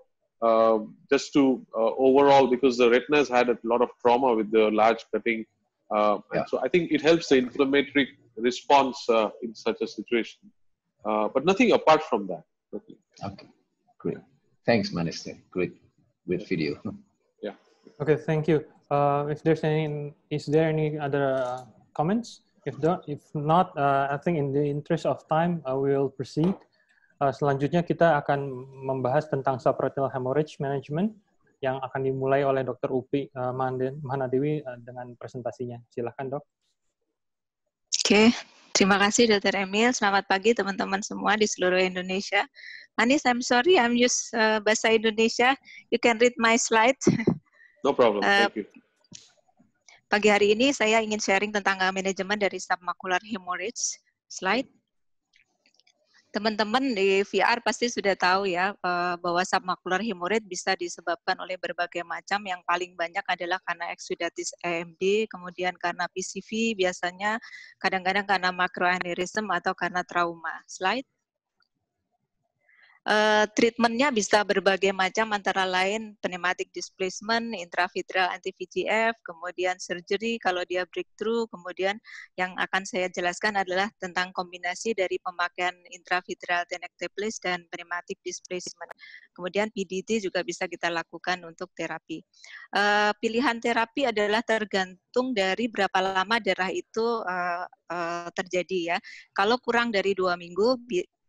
just to overall, because the retina has had a lot of trauma with the large cutting. And so I think it helps the inflammatory response in such a situation. But nothing apart from that. Okay, great. Thanks, Manish. Great video. Yeah. Okay, thank you. Is there any other comments? If not, I think in the interest of time, we will proceed. Selanjutnya kita akan membahas tentang subretinal hemorrhage management yang akan dimulai oleh Dr. Upi Mahanadewi dengan presentasinya. Silakan, Dok. Oke, terima kasih Dr. Emil. Selamat pagi teman-teman semua di seluruh Indonesia. Manis, I'm sorry, I'm use bahasa Indonesia. You can read my slide. No problem, thank you. Pagi hari ini saya ingin sharing tentang manajemen dari submacular hemorrhage. Slide. Teman-teman di VR pasti sudah tahu ya bahwa submacular hemorrhage bisa disebabkan oleh berbagai macam. Yang paling banyak adalah karena exudatis AMD, kemudian karena PCV, biasanya kadang-kadang karena makroaneurysm atau karena trauma. Slide. Treatmentnya bisa berbagai macam, antara lain pneumatic displacement, intravitreal anti-VEGF, kemudian surgery kalau dia breakthrough, kemudian yang akan saya jelaskan adalah tentang kombinasi dari pemakaian intravitreal tenecteplase dan pneumatic displacement. Kemudian PDT juga bisa kita lakukan untuk terapi. Pilihan terapi adalah tergantung dari berapa lama darah itu terjadi ya. Kalau kurang dari 2 minggu,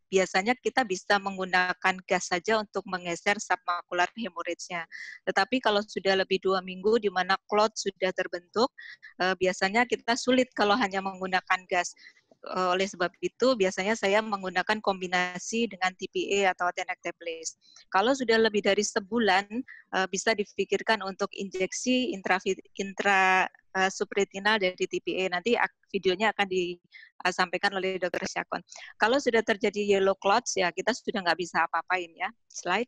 biasanya kita bisa menggunakan gas saja untuk menggeser submacular hemorrhage-nya. Tetapi kalau sudah lebih 2 minggu di mana clot sudah terbentuk, biasanya kita sulit kalau hanya menggunakan gas. Oleh sebab itu, biasanya saya menggunakan kombinasi dengan TPA atau tenecteplase. Kalau sudah lebih dari sebulan, bisa dipikirkan untuk injeksi intrasupretinal dari TPA. Nanti videonya akan disampaikan oleh Dr. Syakon. Kalau sudah terjadi yellow clots, ya kita sudah nggak bisa apa-apain ya. Slide.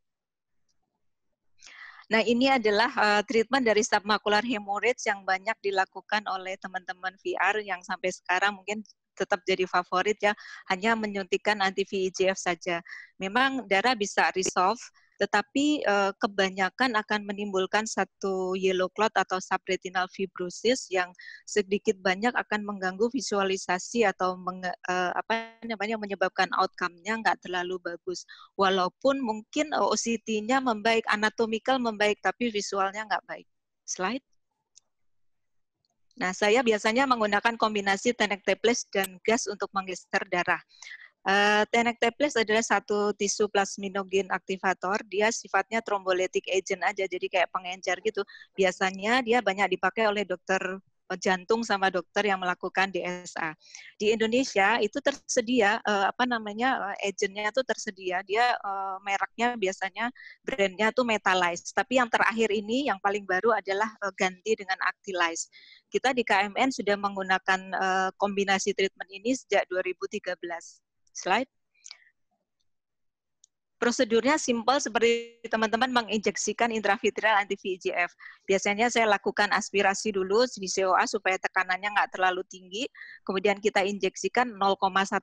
Nah, ini adalah treatment dari submacular hemorrhage yang banyak dilakukan oleh teman-teman VR yang sampai sekarang mungkin tetap jadi favorit ya, hanya menyuntikkan anti-VEGF saja. Memang darah bisa resolve, tetapi kebanyakan akan menimbulkan satu yellow clot atau subretinal fibrosis yang sedikit banyak akan mengganggu visualisasi atau menyebabkan outcome-nya nggak terlalu bagus. Walaupun mungkin OCT-nya membaik, anatomical membaik, tapi visualnya nggak baik. Slide. Nah, saya biasanya menggunakan kombinasi tenecteplase dan gas untuk menggeser darah. Tenecteplase adalah satu tisu plasminogen aktivator. Dia sifatnya thrombolytic agent aja, jadi kayak pengencer gitu. Biasanya dia banyak dipakai oleh dokter jantung sama dokter yang melakukan DSA. Di Indonesia itu tersedia agentnya itu tersedia. Dia mereknya biasanya brandnya tuh Metalize. Tapi yang terakhir ini yang paling baru adalah ganti dengan Actilize. Kita di KMN sudah menggunakan kombinasi treatment ini sejak 2013. Slide. Prosedurnya simpel seperti teman-teman menginjeksikan intravitreal anti-VEGF. Biasanya saya lakukan aspirasi dulu di COA supaya tekanannya nggak terlalu tinggi. Kemudian kita injeksikan 0,1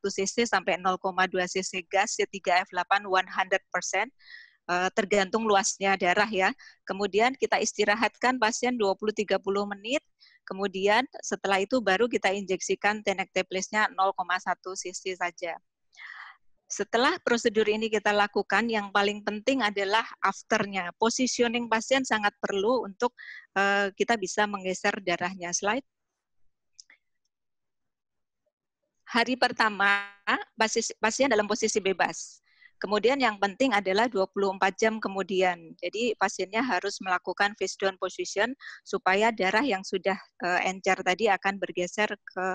cc sampai 0,2 cc gas C3F8 100%. Tergantung luasnya darah ya. Kemudian kita istirahatkan pasien 20-30 menit. Kemudian setelah itu baru kita injeksikan tenecteplase-nya 0,1 cc saja. Setelah prosedur ini kita lakukan, yang paling penting adalah afternya. Positioning pasien sangat perlu untuk kita bisa menggeser darahnya. Slide. Hari pertama, pasien dalam posisi bebas. Kemudian yang penting adalah 24 jam kemudian. Jadi pasiennya harus melakukan face down position supaya darah yang sudah encer tadi akan bergeser ke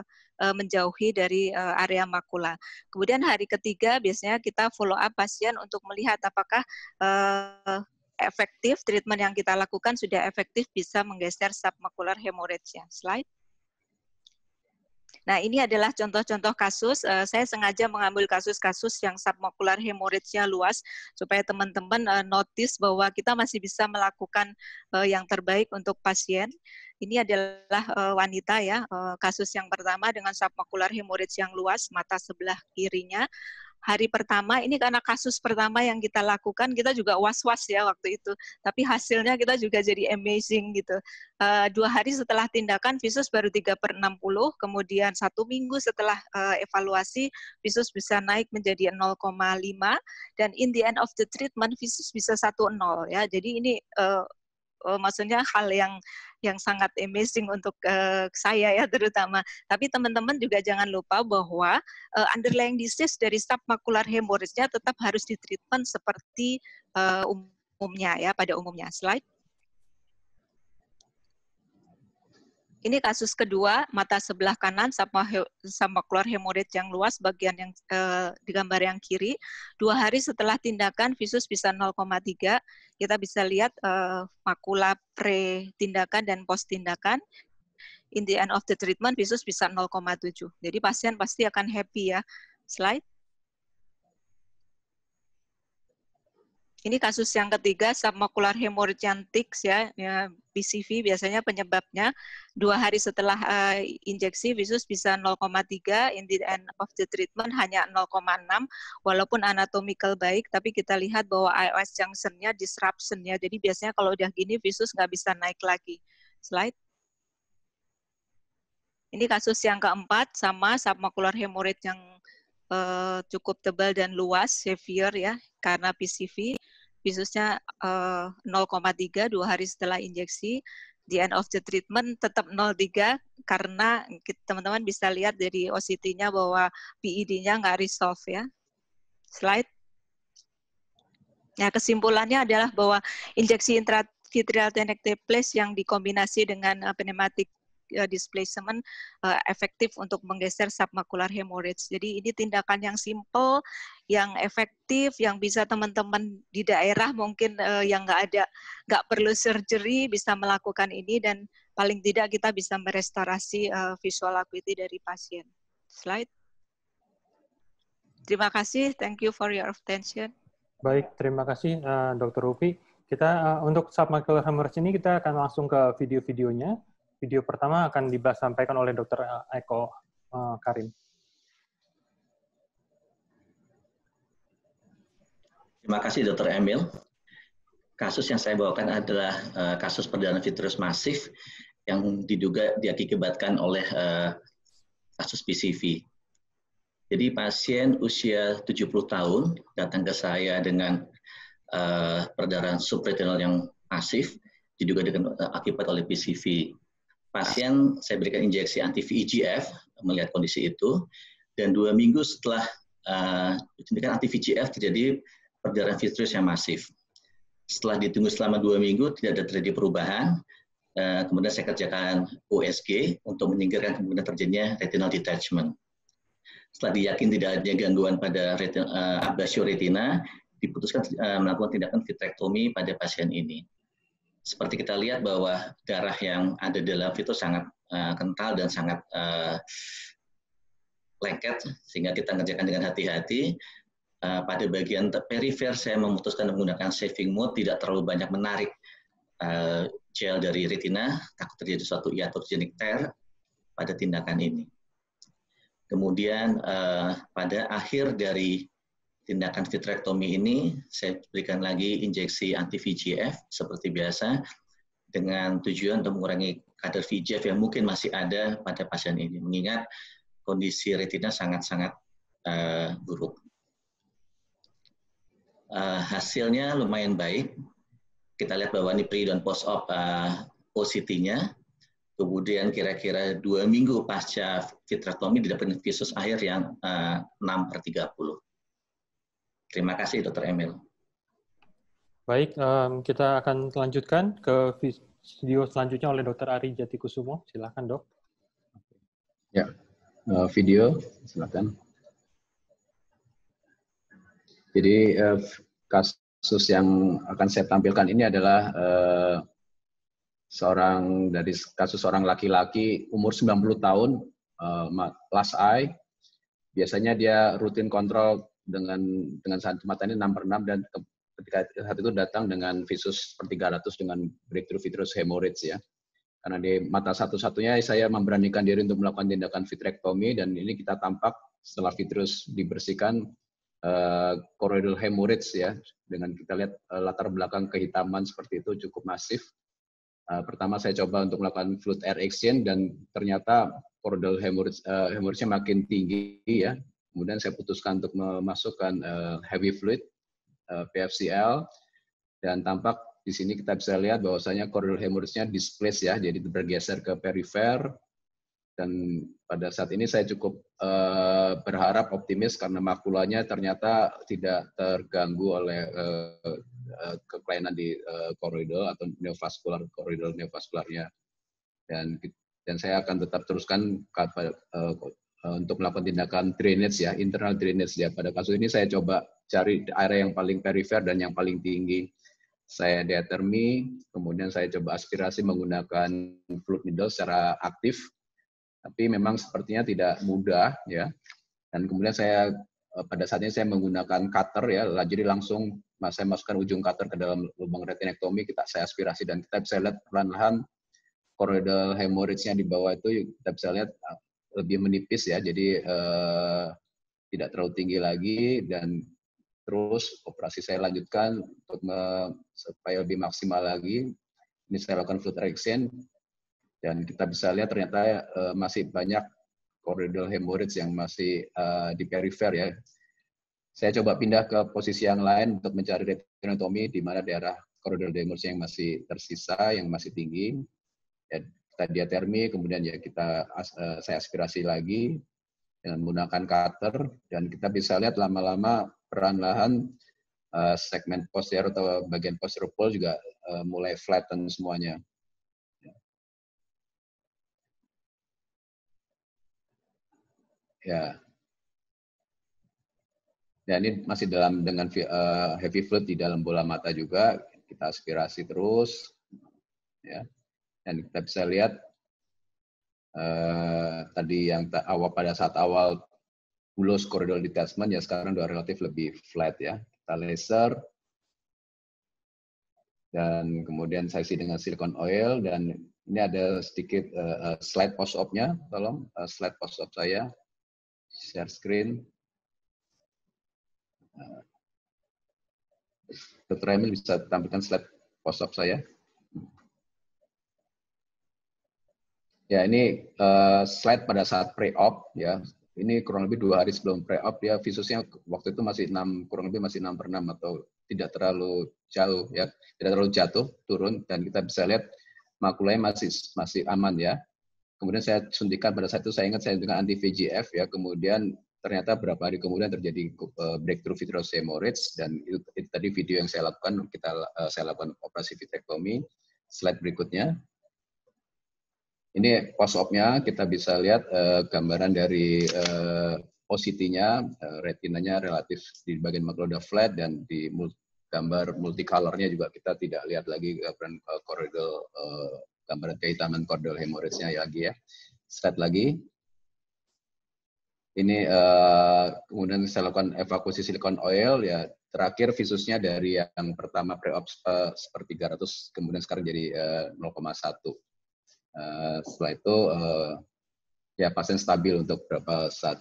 menjauhi dari area makula. Kemudian hari ketiga biasanya kita follow up pasien untuk melihat apakah efektif treatment yang kita lakukan sudah efektif bisa menggeser submacular hemorrhage-nya. Slide. Nah, ini adalah contoh-contoh kasus. Saya sengaja mengambil kasus-kasus yang submacular hemorrhage-nya luas, supaya teman-teman notice bahwa kita masih bisa melakukan yang terbaik untuk pasien. Ini adalah wanita ya, kasus yang pertama dengan submacular hemorrhage yang luas, mata sebelah kirinya. Hari pertama, ini karena kasus pertama yang kita lakukan, kita juga was-was ya waktu itu. Tapi hasilnya kita juga jadi amazing gitu. 2 hari setelah tindakan, visus baru 3/60, kemudian 1 minggu setelah evaluasi, visus bisa naik menjadi 0,5, dan in the end of the treatment, visus bisa 1,0 ya. Jadi ini maksudnya hal yang sangat amazing untuk saya ya terutama. Tapi teman-teman juga jangan lupa bahwa underlying disease dari submacular hemorrhage-nya tetap harus ditreatment seperti umumnya ya, pada umumnya. Slide. Ini kasus kedua, mata sebelah kanan submacular hemorrhage yang luas, bagian yang di gambar yang kiri. 2 hari setelah tindakan, visus bisa 0,3. Kita bisa lihat makula pre-tindakan dan post-tindakan. In the end of the treatment, visus bisa 0,7. Jadi pasien pasti akan happy ya. Slide. Ini kasus yang ketiga, submacular hemorrhage yang tics ya, PCV biasanya penyebabnya. 2 hari setelah injeksi, visus bisa 0,3, in the end of the treatment hanya 0,6, walaupun anatomical baik, tapi kita lihat bahwa iOS junction-nya disruption-nya, jadi biasanya kalau udah gini, visus nggak bisa naik lagi. Slide. Ini kasus yang keempat, sama submacular hemorrhage yang cukup tebal dan luas, severe ya, karena PCV. Visusnya 0,3 2 hari setelah injeksi. The end of the treatment tetap 0,3 karena teman-teman bisa lihat dari OCT-nya bahwa PED-nya nggak resolve ya. Slide. Ya, kesimpulannya adalah bahwa injeksi intravitreal tenecteplase yang dikombinasi dengan pneumatic displacement efektif untuk menggeser submacular hemorrhage. Jadi ini tindakan yang simple, yang efektif, yang bisa teman-teman di daerah mungkin yang nggak perlu surgery bisa melakukan ini, dan paling tidak kita bisa merestorasi visual acuity dari pasien. Slide. Terima kasih. Thank you for your attention. Baik, terima kasih Dr. Rupi. Kita untuk submacular hemorrhage ini kita akan langsung ke video-videonya. Video pertama akan disampaikan oleh Dr. Eko Karim. Terima kasih Dr. Emil. Kasus yang saya bawakan adalah kasus perdarahan vitreous masif yang diduga diakibatkan oleh kasus PCV. Jadi pasien usia 70 tahun datang ke saya dengan perdarahan subretinal yang masif, diduga akibat oleh PCV. Pasien saya berikan injeksi anti-VEGF melihat kondisi itu, dan 2 minggu setelah disuntikan anti-VEGF terjadi perdarahan vitreous yang masif. Setelah ditunggu selama 2 minggu tidak ada terjadi perubahan, kemudian saya kerjakan USG untuk menyingkirkan kemungkinan terjadinya retinal detachment. Setelah diyakin tidak ada gangguan pada ablasi retina, diputuskan melakukan tindakan vitrektomi pada pasien ini. Seperti kita lihat bahwa darah yang ada dalam vitreous sangat kental dan sangat lengket, sehingga kita ngerjakan dengan hati-hati. Pada bagian perifer saya memutuskan menggunakan saving mode, tidak terlalu banyak menarik gel dari retina, takut terjadi suatu iatrogenic tear pada tindakan ini. Kemudian pada akhir dari tindakan vitrektomi ini, saya berikan lagi injeksi anti-VEGF seperti biasa dengan tujuan untuk mengurangi kadar VEGF yang mungkin masih ada pada pasien ini, mengingat kondisi retina sangat-sangat buruk. Hasilnya lumayan baik. Kita lihat bahwa ini pre dan post-op OCT-nya, kemudian kira-kira 2 minggu pasca vitrektomi didapat visus akhir yang 6/30. Terima kasih, Dr. Emil. Baik, kita akan lanjutkan ke video selanjutnya oleh Dr. Ari Jatikusumo. Silakan, Dok. Ya, video, silakan. Jadi kasus yang akan saya tampilkan ini adalah kasus seorang laki-laki umur 90 tahun, last eye. Biasanya dia rutin kontrol dengan mata ini 6/6 dan ketika saat itu datang dengan visus per 300 dengan breakthrough vitreous hemorrhage ya. Karena di mata satu-satunya saya memberanikan diri untuk melakukan tindakan vitrektomi dan ini kita tampak setelah vitreous dibersihkan choroidal hemorrhage ya, dengan kita lihat latar belakang kehitaman seperti itu cukup masif. Pertama saya coba untuk melakukan fluid air exchange dan ternyata choroidal hemorrhage-nya makin tinggi ya. Kemudian saya putuskan untuk memasukkan heavy fluid PFCL dan tampak di sini kita bisa lihat bahwasanya choroidal hemorrhage-nya displace ya, jadi bergeser ke perifer. Dan pada saat ini saya cukup berharap optimis karena makulanya ternyata tidak terganggu oleh kekelainan di choroidal atau neovaskular, choroidal neovaskularnya. Dan saya akan tetap teruskan untuk melakukan tindakan drainage ya, internal drainage ya. Pada kasus ini saya coba cari area yang paling perifer dan yang paling tinggi. Saya diatermi, kemudian saya coba aspirasi menggunakan fluid needle secara aktif. Tapi memang sepertinya tidak mudah ya. Dan kemudian saya pada saat ini saya menggunakan cutter ya, jadi langsung saya masukkan ujung cutter ke dalam lubang retinektomi, saya aspirasi dan kita bisa lihat perlahan-lahan choroidal hemorrhage-nya di bawah itu kita bisa lihat lebih menipis ya, jadi tidak terlalu tinggi lagi dan terus operasi saya lanjutkan untuk supaya lebih maksimal lagi. Ini saya lakukan fluid exchange. Dan kita bisa lihat ternyata masih banyak choroidal hemorrhage yang masih di perifer ya. Saya coba pindah ke posisi yang lain untuk mencari retinektomi di mana daerah choroidal hemorrhage yang masih tersisa, yang masih tinggi. Ya, kita diatermi, kemudian ya saya aspirasi lagi dengan menggunakan cutter dan kita bisa lihat lama-lama perlahan-lahan segmen posterior atau bagian posterior pole juga mulai flatten semuanya. Ya. Dan ini masih dengan heavy fluid di dalam bola mata juga, kita aspirasi terus, ya. Dan kita bisa lihat tadi yang pada saat awal bullous choroidal detachment ya sekarang udah relatif lebih flat ya. Kita laser dan kemudian saya isi dengan silicone oil dan ini ada sedikit slide post-op-nya, tolong slide post-op saya. Share screen. Dr. Emil bisa tampilkan slide post-op saya. Ya, ini slide pada saat pre-op ya. Ini kurang lebih 2 hari sebelum pre-op ya. Visusnya waktu itu masih kurang lebih masih 6/6 atau tidak terlalu jauh ya. Tidak terlalu jatuh, turun dan kita bisa lihat makulanya masih aman ya. Kemudian saya suntikan pada saat itu saya ingat saya suntikan anti VEGF ya. Kemudian ternyata beberapa hari kemudian terjadi breakthrough vitreous hemorrhage dan itu tadi video yang saya lakukan, saya lakukan operasi vitrektomi. Slide berikutnya. Ini post-op-nya kita bisa lihat gambaran dari OCT-nya, retinanya relatif di bagian makula udah flat dan di gambar multicolor-nya juga kita tidak lihat lagi gambaran choroidal gambaran kehitaman choroidal hemorrhage-nya lagi ya. Slide lagi. Ini kemudian saya lakukan evakuasi silicone oil ya. Terakhir visusnya dari yang pertama pre-op per 300 kemudian sekarang jadi 0,1. Setelah itu ya pasien stabil untuk beberapa saat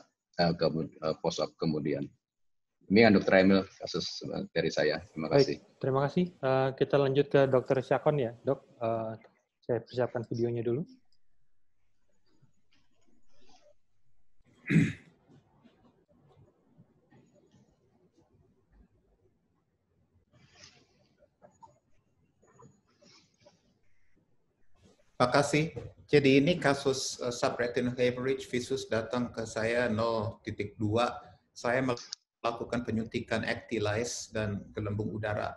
post-op kemudian. Ini yang Dr. Emil kasus dari saya. Terima kasih. Baik, terima kasih. Kita lanjut ke Dr. Syakon ya, Dok. Saya persiapkan videonya dulu. Makasih. Jadi ini kasus subretinal hemorrhage visus datang ke saya 0.2. Saya melakukan penyuntikan Actylize dan gelembung udara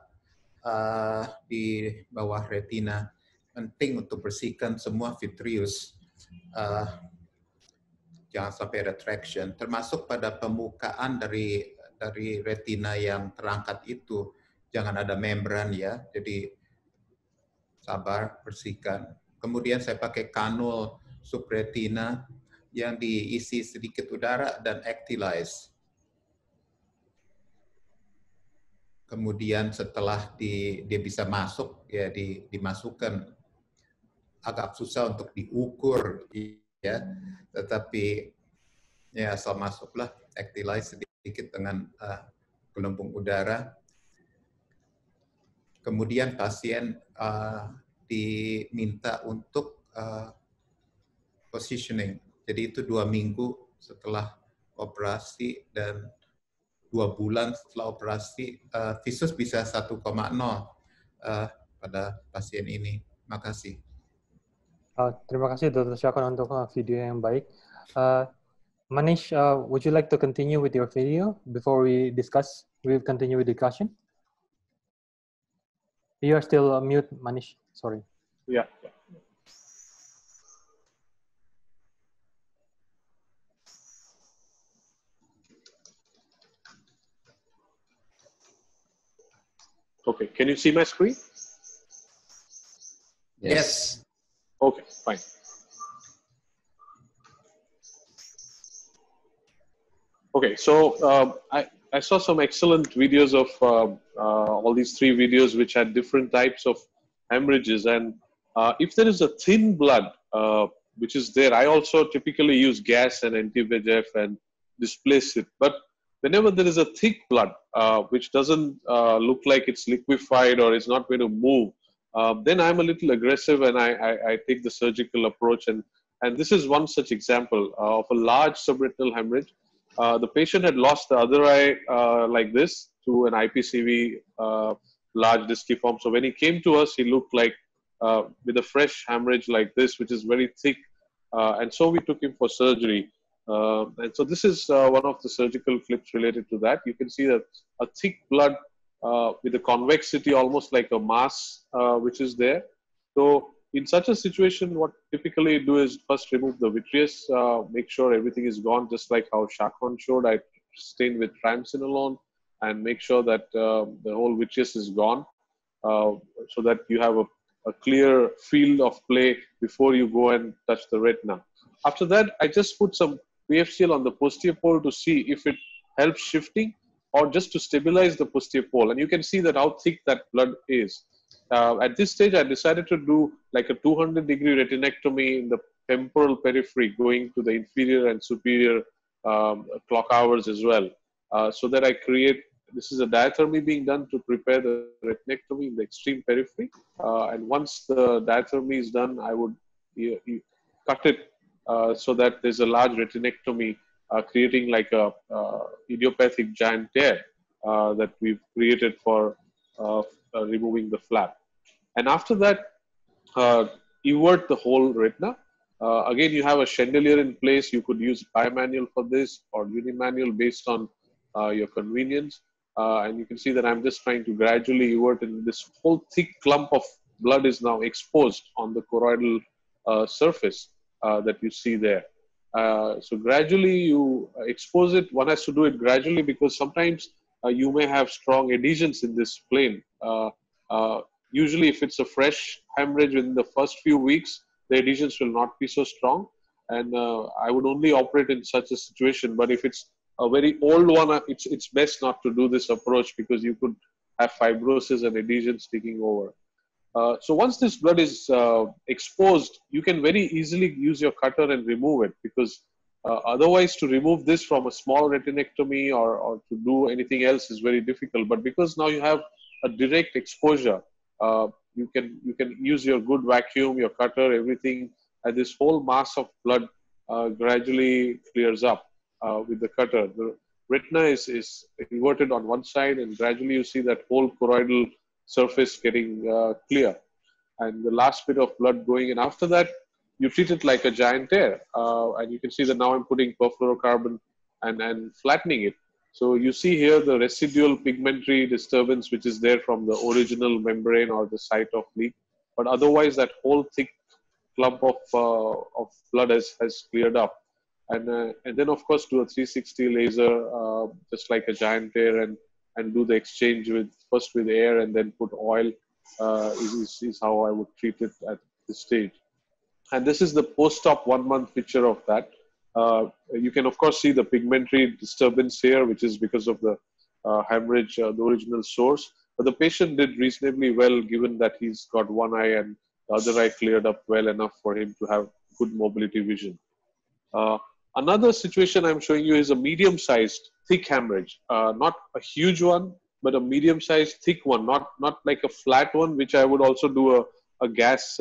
di bawah retina. Penting untuk bersihkan semua vitreous. Jangan sampai ada traction. Termasuk pada pembukaan dari retina yang terangkat itu. Jangan ada membran ya. Jadi sabar, bersihkan. Kemudian saya pakai kanul subretina yang diisi sedikit udara dan Actylize. Kemudian setelah dia bisa masuk, ya dimasukkan. Agak susah untuk diukur, ya. Tetapi ya asal masuklah Actylize sedikit dengan gelembung udara. Kemudian pasien diminta untuk positioning. Jadi itu 2 minggu setelah operasi dan 2 bulan setelah operasi, visus bisa 1,0 pada pasien ini. Makasih. Terima kasih Dr. Syakon untuk video yang baik. Manish, would you like to continue with your video before we continue with discussion? You are still mute, Manish. Sorry. Yeah. Okay, can you see my screen? Yes. Okay, fine. Okay, so I saw some excellent videos of all these 3 videos which had different types of hemorrhages, and if there is a thin blood which is there, I also typically use gas and anti-VEGF and displace it. But whenever there is a thick blood which doesn't look like it's liquefied or is not going to move, then I'm a little aggressive and I take the surgical approach. And this is one such example of a large subretinal hemorrhage. The patient had lost the other eye like this to an IPCV large disciform. So when he came to us, he looked like with a fresh hemorrhage like this, which is very thick. And so we took him for surgery. And so this is one of the surgical flips related to that. You can see that a thick blood with a convexity almost like a mass which is there. So in such a situation, what typically do is first remove the vitreous, make sure everything is gone, just like how Shakon showed. I stain with triamcinolone and make sure that the whole vitreous is gone, so that you have a clear field of play before you go and touch the retina. After that, I just put some PFCL on the posterior pole to see if it helps shifting or just to stabilize the posterior pole. And you can see that how thick that blood is. At this stage, I decided to do like a 200-degree retinectomy in the temporal periphery, going to the inferior and superior clock hours as well, so that I create, this is a diathermy being done to prepare the retinectomy in the extreme periphery. And once the diathermy is done, I would cut it so that there's a large retinectomy, creating like a idiopathic giant tear that we've created for removing the flap. And after that, evert the whole retina. Again, you have a chandelier in place. You could use bimanual for this or unimanual based on your convenience. And you can see that I'm just trying to gradually evert, and this whole thick clump of blood is now exposed on the choroidal surface that you see there. So gradually you expose it. One has to do it gradually because sometimes you may have strong adhesions in this plane. Usually if it's a fresh hemorrhage within the first few weeks, the adhesions will not be so strong. And I would only operate in such a situation. But if it's a very old one, it's best not to do this approach because you could have fibrosis and adhesions taking over. So once this blood is exposed, you can very easily use your cutter and remove it, because otherwise to remove this from a small retinectomy or to do anything else is very difficult. But because now you have a direct exposure, you can use your good vacuum, your cutter, everything, and this whole mass of blood gradually clears up with the cutter. The retina is inverted on one side, and gradually you see that whole choroidal surface getting clear, and the last bit of blood going in. After that, you treat it like a giant tear, and you can see that now I'm putting perfluorocarbon and flattening it. So you see here the residual pigmentary disturbance which is there from the original membrane or the site of leak, but otherwise that whole thick clump of blood has cleared up. And then of course do a 360 laser, just like a giant tear, and do the exchange first with air and then put oil, is how I would treat it at this stage. And this is the post-op 1 month picture of that. You can of course see the pigmentary disturbance here, which is because of the hemorrhage, the original source. But the patient did reasonably well, given that he's got one eye and the other eye cleared up well enough for him to have good mobility vision. Another situation I'm showing you is a medium-sized thick hemorrhage, not a huge one, but a medium-sized thick one, not like a flat one, which I would also do a gas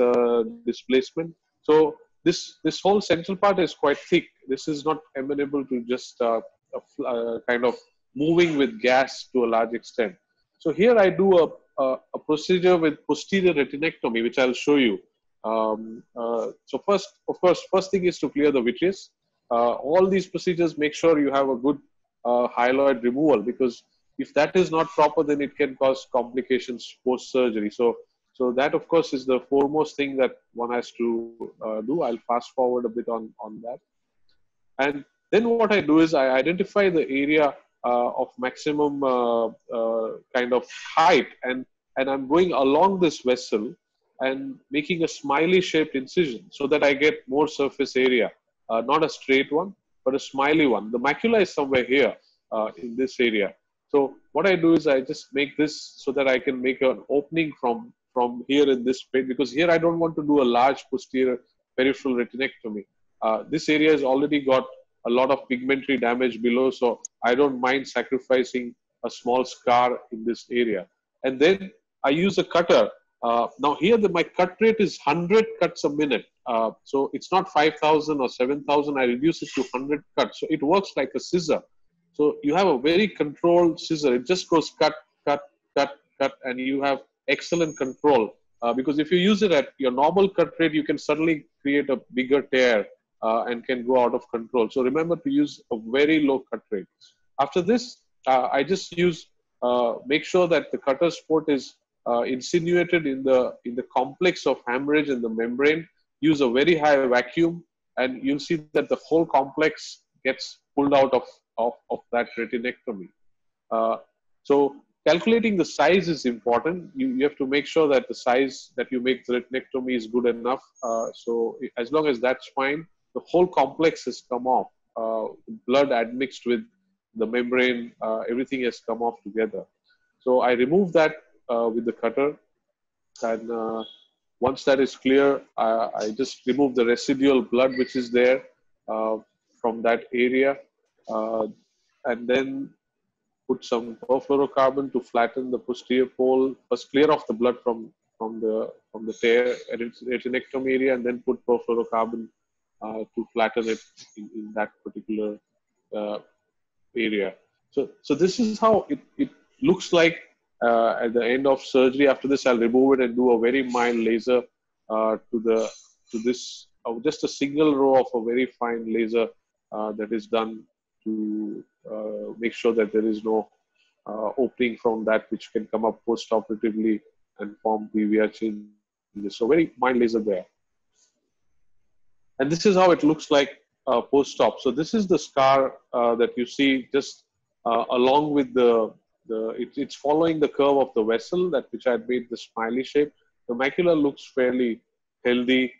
displacement. So this whole central part is quite thick. This is not amenable to just kind of moving with gas to a large extent. So here I do a procedure with posterior retinectomy, which I'll show you. So first thing is to clear the vitreous. All these procedures, make sure you have a good hyaloid removal, because if that is not proper, then it can cause complications post-surgery. So that, of course, is the foremost thing that one has to do. I'll fast forward a bit on that. And then what I do is I identify the area of maximum kind of height, and I'm going along this vessel and making a smiley-shaped incision so that I get more surface area. Not a straight one, but a smiley one. The macula is somewhere here in this area. So what I do is I just make this so that I can make an opening from here in this plate, because here I don't want to do a large posterior peripheral retinectomy. This area has already got a lot of pigmentary damage below, so I don't mind sacrificing a small scar in this area. And then I use a cutter. Now here my cut rate is 100 cuts a minute. So it's not 5,000 or 7,000. I reduce it to 100 cuts. So it works like a scissor. So you have a very controlled scissor. It just goes cut, cut, cut, cut, and you have excellent control. Because if you use it at your normal cut rate, you can suddenly create a bigger tear and can go out of control. So remember to use a very low cut rate. After this, I just use, make sure that the cutter sport is insinuated in the complex of hemorrhage in the membrane. Use a very high vacuum, and you'll see that the whole complex gets pulled out of that retinectomy. So calculating the size is important. You have to make sure that the size that you make the retinectomy is good enough. So as long as that's fine, the whole complex has come off. Blood admixed with the membrane, everything has come off together. So I remove that with the cutter, and once that is clear, I just remove the residual blood which is there from that area, and then put some perfluorocarbon to flatten the posterior pole. First clear off the blood from the tear retinectomy area, and then put perfluorocarbon to flatten it in that particular area. So this is how it looks like at the end of surgery. After this, I'll remove it and do a very mild laser to this, just a single row of a very fine laser that is done to make sure that there is no opening from that which can come up post-operatively and form PVR changes. So very mild laser there. And this is how it looks like post-op. So this is the scar that you see just along with it's following the curve of the vessel which I had made the smiley shape. The macula looks fairly healthy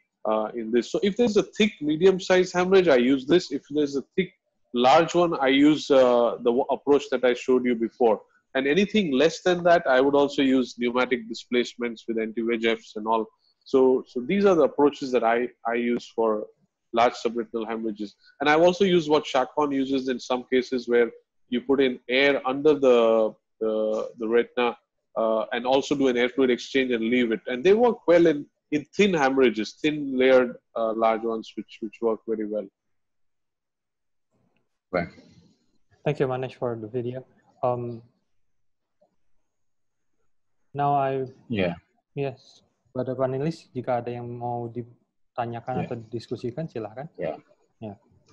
in this. So if there's a thick medium-sized hemorrhage, I use this. If there's a thick large one, I use the approach that I showed you before. And anything less than that, I would also use pneumatic displacements with anti-VEGFs and all. So these are the approaches that I use for large subretinal hemorrhages. And I've also used what Chacon uses in some cases, where you put in air under the retina and also do an air fluid exchange and leave it. And they work well in thin hemorrhages, thin layered large ones, which work very well. Right. Thank you, Manish, for the video. Now yes, pada panelis, jika ada yang mau ditanyakan atau didiskusikan, silahkan. Yeah.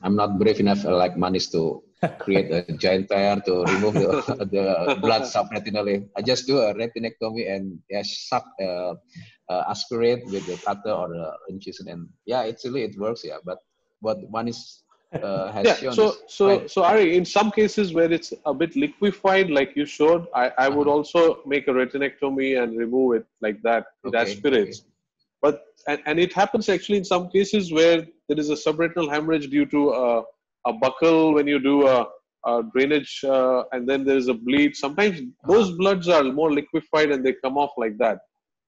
I'm not brave enough like Manish to create a giant tear to remove the blood subretinally. I just do a retinectomy and suck, aspirate with the cutter or the incision, and it works. Yeah, but what Manish has shown. So Ari, in some cases where it's a bit liquefied, like you showed, I would also make a retinectomy and remove it like that. It aspirates. But and it happens actually in some cases where there is a subretinal hemorrhage due to a buckle when you do a drainage, and then there is a bleed. Sometimes those bloods are more liquefied and they come off like that.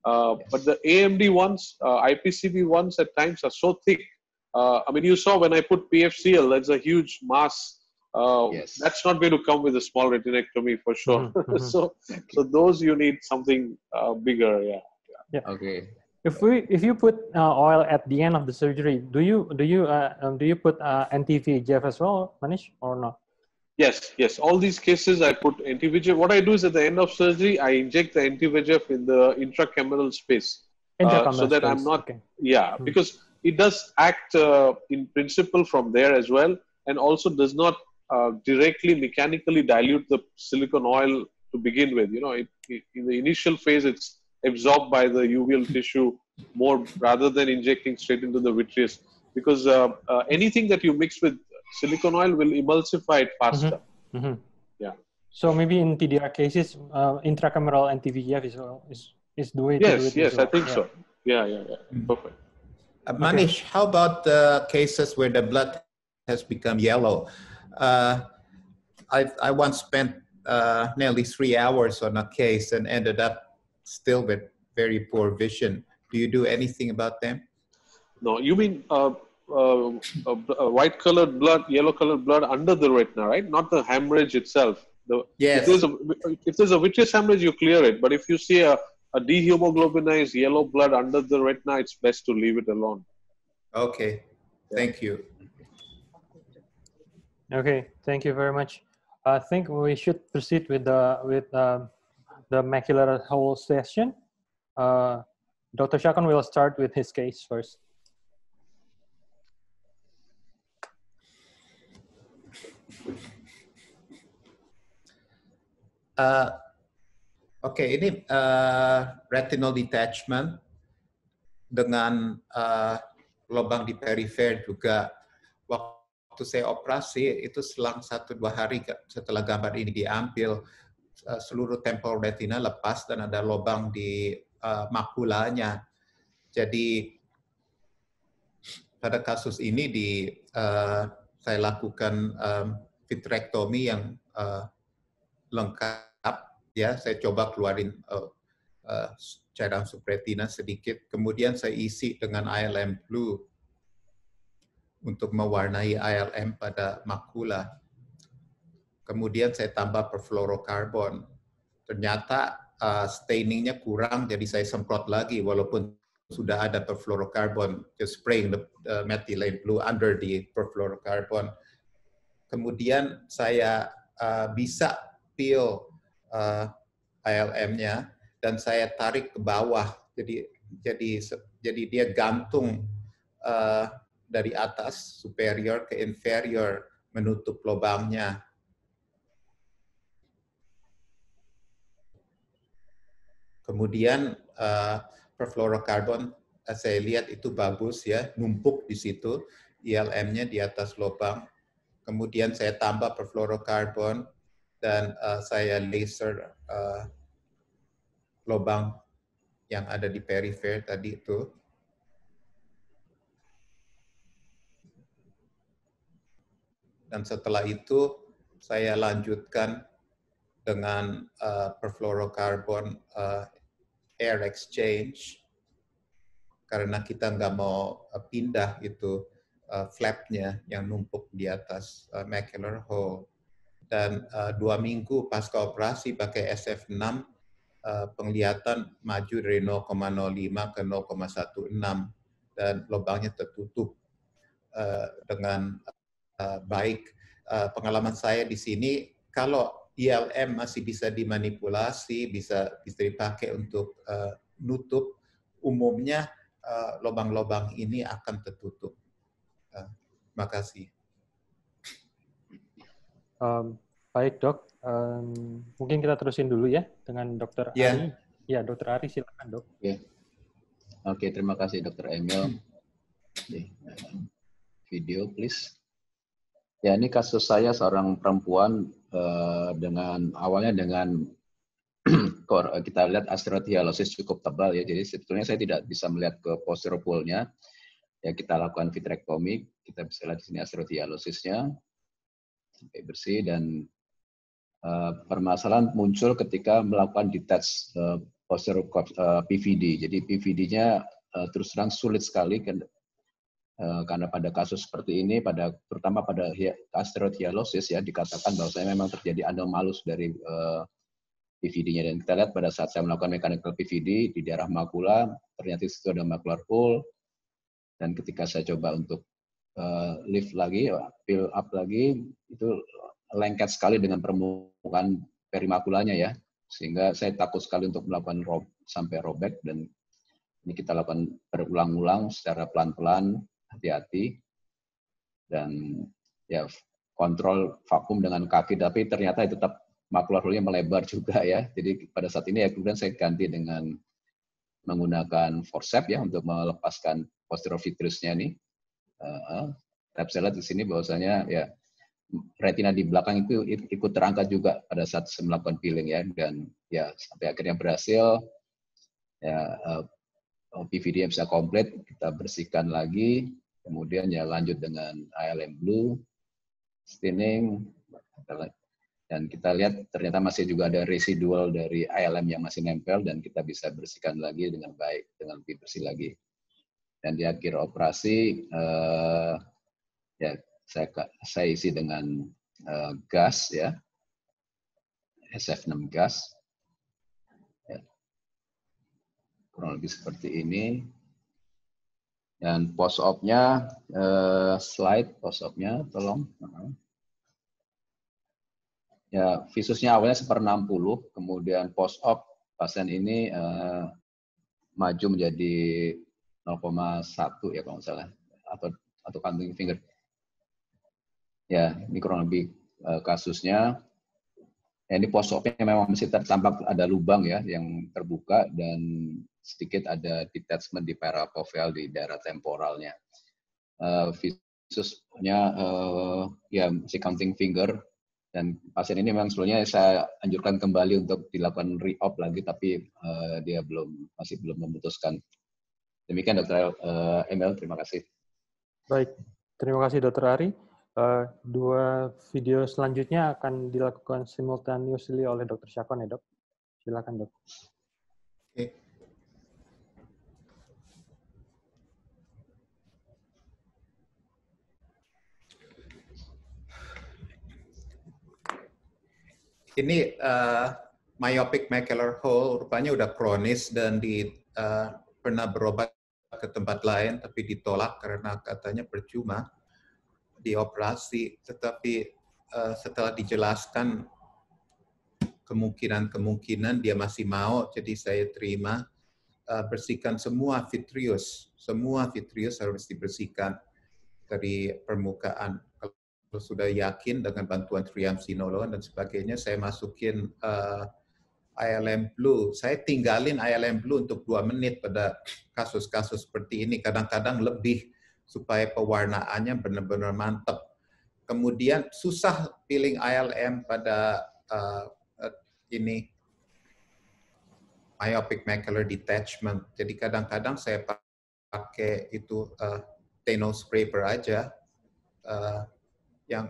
But the AMD ones, IPCB ones at times are so thick. I mean, you saw when I put PFCL, that's a huge mass. That's not going to come with a small retinectomy for sure. So those you need something bigger. Yeah. Okay. If you put oil at the end of the surgery, do you put anti-VEGF as well, Manish, or not? Yes. All these cases I put anti-VEGF. What I do is at the end of surgery, I inject the anti-VEGF in the intracameral space, so that I'm not. Because it does act in principle from there as well, and also does not directly mechanically dilute the silicone oil to begin with. You know, in the initial phase, it's absorbed by the uveal tissue more rather than injecting straight into the vitreous, because anything that you mix with silicone oil will emulsify it faster. Yeah. So maybe in TDR cases, intracameral anti-VEGF is the way to do it. Yes, I think so. Yeah. Perfect. Manish, how about the cases where the blood has become yellow? I once spent nearly 3 hours on a case and ended up still with very poor vision. Do you do anything about them? No, you mean white-colored blood, yellow-colored blood under the retina, right? Not the hemorrhage itself. Yes. If there's a vitreous hemorrhage, you clear it. But if you see a dehemoglobinized yellow blood under the retina, it's best to leave it alone. Okay. Thank you. Okay. Thank you very much. I think we should proceed with the macular hole session. Dr. Shakon will start with his case first. Oke, ini retinal detachment dengan lubang di perifer juga. Waktu saya operasi itu selang 1-2 hari setelah gambar ini diambil, seluruh temporal retina lepas dan ada lubang di makulanya. Jadi pada kasus ini saya lakukan vitrektomi yang lengkap. Ya, saya coba keluarin cairan subretina sedikit, kemudian saya isi dengan ILM blue untuk mewarnai ILM pada makula. Kemudian saya tambah perfluorokarbon. Ternyata stainingnya kurang, jadi saya semprot lagi walaupun sudah ada perfluorokarbon, just spraying the methylene blue under the perfluorokarbon. Kemudian saya bisa peel ILM-nya dan saya tarik ke bawah, jadi dia gantung dari atas superior ke inferior menutup lubangnya. Kemudian perfluorokarbon saya lihat itu bagus ya, numpuk di situ ILM-nya di atas lubang. Kemudian saya tambah perfluorokarbon dan saya laser lubang yang ada di perifer tadi itu. Dan setelah itu saya lanjutkan dengan perfluorokarbon air exchange karena kita nggak mau pindah itu flapnya yang numpuk di atas macular hole. Dan 2 minggu pasca operasi pakai SF6 penglihatan maju dari 0,05 ke 0,16 dan lubangnya tertutup dengan baik. Pengalaman saya di sini, kalau ILM masih bisa dimanipulasi, bisa dipakai untuk nutup, umumnya lubang-lubang ini akan tertutup. Terima kasih. Baik dok, mungkin kita terusin dulu ya dengan Dr. Ari. Ya, Dr. Ari silakan dok. Oke, terima kasih Dr. Emil. Video please. Ya, ini kasus saya seorang perempuan dengan awalnya dengan kita lihat astrohialosis cukup tebal ya. Jadi sebetulnya saya tidak bisa melihat ke posterior pole-nya. Ya, kita lakukan vitrectomy, kita bisa lihat di sini astrohialosisnya sampai bersih, dan permasalahan muncul ketika melakukan detach posterior PVD. Jadi PVD-nya terus terang sulit sekali karena pada kasus seperti ini, terutama pada astrohialosis ya, dikatakan bahwa saya memang terjadi anomalus dari PVD-nya. Dan kita lihat pada saat saya melakukan mechanical PVD di daerah makula, ternyata di situ ada macular hole. Dan ketika saya coba untuk lift lagi, fill up lagi, itu lengket sekali dengan permukaan perimakulanya ya. Sehingga saya takut sekali untuk melakukan sampai robek, dan ini kita lakukan berulang-ulang secara pelan-pelan, hati-hati, dan ya kontrol vakum dengan kaki, tapi ternyata tetap macular hole-nya melebar juga ya. Jadi pada saat ini ya kemudian saya ganti dengan menggunakan forceps ya untuk melepaskan posterior vitreousnya nih. Saya lihat di sini bahwasanya ya retina di belakang itu ikut terangkat juga pada saat saya melakukan peeling ya, dan ya sampai akhirnya berhasil ya, PVD yang bisa komplit, kita bersihkan lagi, kemudian ya lanjut dengan ILM Blue, staining, dan kita lihat ternyata masih juga ada residual dari ILM yang masih nempel, dan kita bisa bersihkan lagi dengan baik, dengan lebih bersih lagi. Dan di akhir operasi, ya saya isi dengan gas ya, SF6 gas. Kurang lebih seperti ini. Dan post-op-nya, slide post-op-nya, tolong. Ya, visusnya awalnya 1/60, kemudian post-op pasien ini maju menjadi 0,1 ya kalau nggak salah, atau counting finger. Ya, ini kurang lebih kasusnya. Ya, ini post-op-nya memang masih tampak ada lubang ya yang terbuka, dan sedikit ada detachment di parafoveal di daerah temporalnya. Visusnya ya masih counting finger, dan pasien ini memang sebelumnya saya anjurkan kembali untuk dilakukan re-op lagi, tapi dia masih belum memutuskan. Demikian Dr. Emil, terima kasih. Baik, terima kasih Dr. Ari. Dua video selanjutnya akan dilakukan simultaneously oleh Dr. Syakon ya dok. Silakan dok. Oke. Ini myopic macular hole rupanya udah kronis, dan pernah berobat ke tempat lain tapi ditolak karena katanya percuma dioperasi. Tetapi setelah dijelaskan kemungkinan dia masih mau, jadi saya terima. Bersihkan semua vitreous harus dibersihkan dari permukaan. Kalau sudah yakin dengan bantuan triamcinolone dan sebagainya, saya masukin ILM Blue. Saya tinggalin ILM Blue untuk 2 menit pada kasus-kasus seperti ini. Kadang-kadang lebih, supaya pewarnaannya benar-benar mantap. Kemudian susah peeling ILM pada ini myopic macular detachment. Jadi kadang-kadang saya pakai itu Thanos scraper aja, yang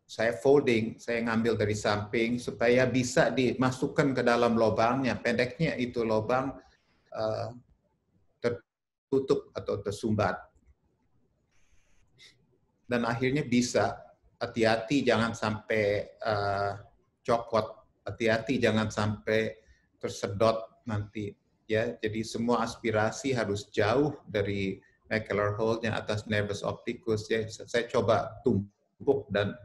saya folding, saya ngambil dari samping supaya bisa dimasukkan ke dalam lubangnya. Pendeknya itu lubang tertutup atau tersumbat. Dan akhirnya bisa. Hati-hati jangan sampai copot, hati-hati jangan sampai tersedot nanti ya. Jadi semua aspirasi harus jauh dari macular hole-nya atas nervus opticus ya. Saya coba tumpuk dan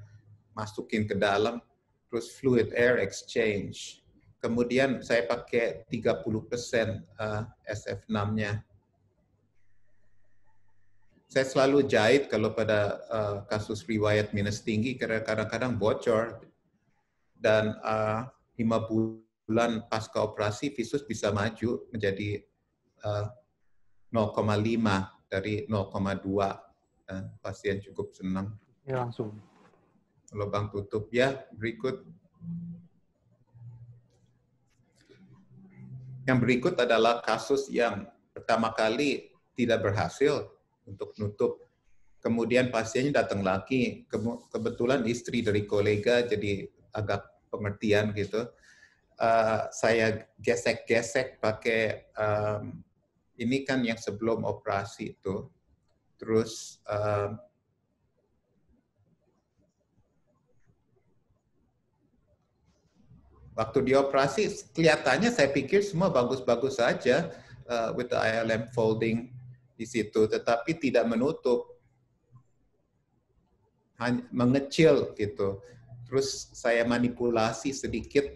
masukin ke dalam, terus fluid air exchange. Kemudian saya pakai 30% SF6-nya. Saya selalu jahit kalau pada kasus riwayat minus tinggi, karena kadang-kadang bocor. Dan 5 bulan pasca operasi, visus bisa maju menjadi 0,5 dari 0,2. Pasien cukup senang. Ya, langsung. Lubang tutup. Ya, berikut. Yang berikut adalah kasus yang pertama kali tidak berhasil untuk nutup. Kemudian pasiennya datang lagi. Kebetulan istri dari kolega jadi agak pengertian gitu. Saya gesek-gesek pakai ini kan yang sebelum operasi itu. Terus waktu dioperasi kelihatannya saya pikir semua bagus-bagus saja with the ILM folding di situ, tetapi tidak menutup, hanya mengecil gitu. Terus saya manipulasi sedikit,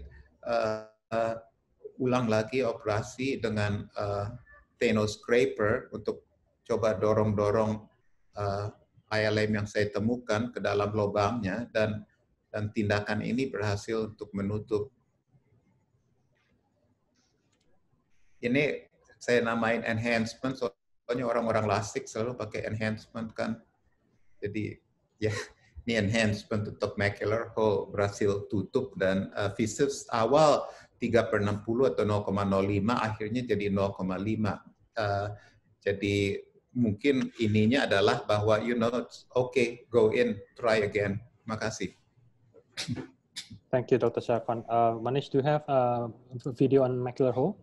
ulang lagi operasi dengan tenoscraper untuk coba dorong-dorong ILM yang saya temukan ke dalam lubangnya, dan tindakan ini berhasil untuk menutup. Ini saya namain enhancement, soalnya orang-orang lasik selalu pakai enhancement kan. Jadi ya, ini enhancement untuk macular hole berhasil tutup, dan visus awal 3/60 atau 0,05 akhirnya jadi 0,5. Jadi mungkin ininya adalah bahwa okay, go in, try again. Terima kasih. Thank you, Dr. Syafwan. Manish, do you have a video on macular hole?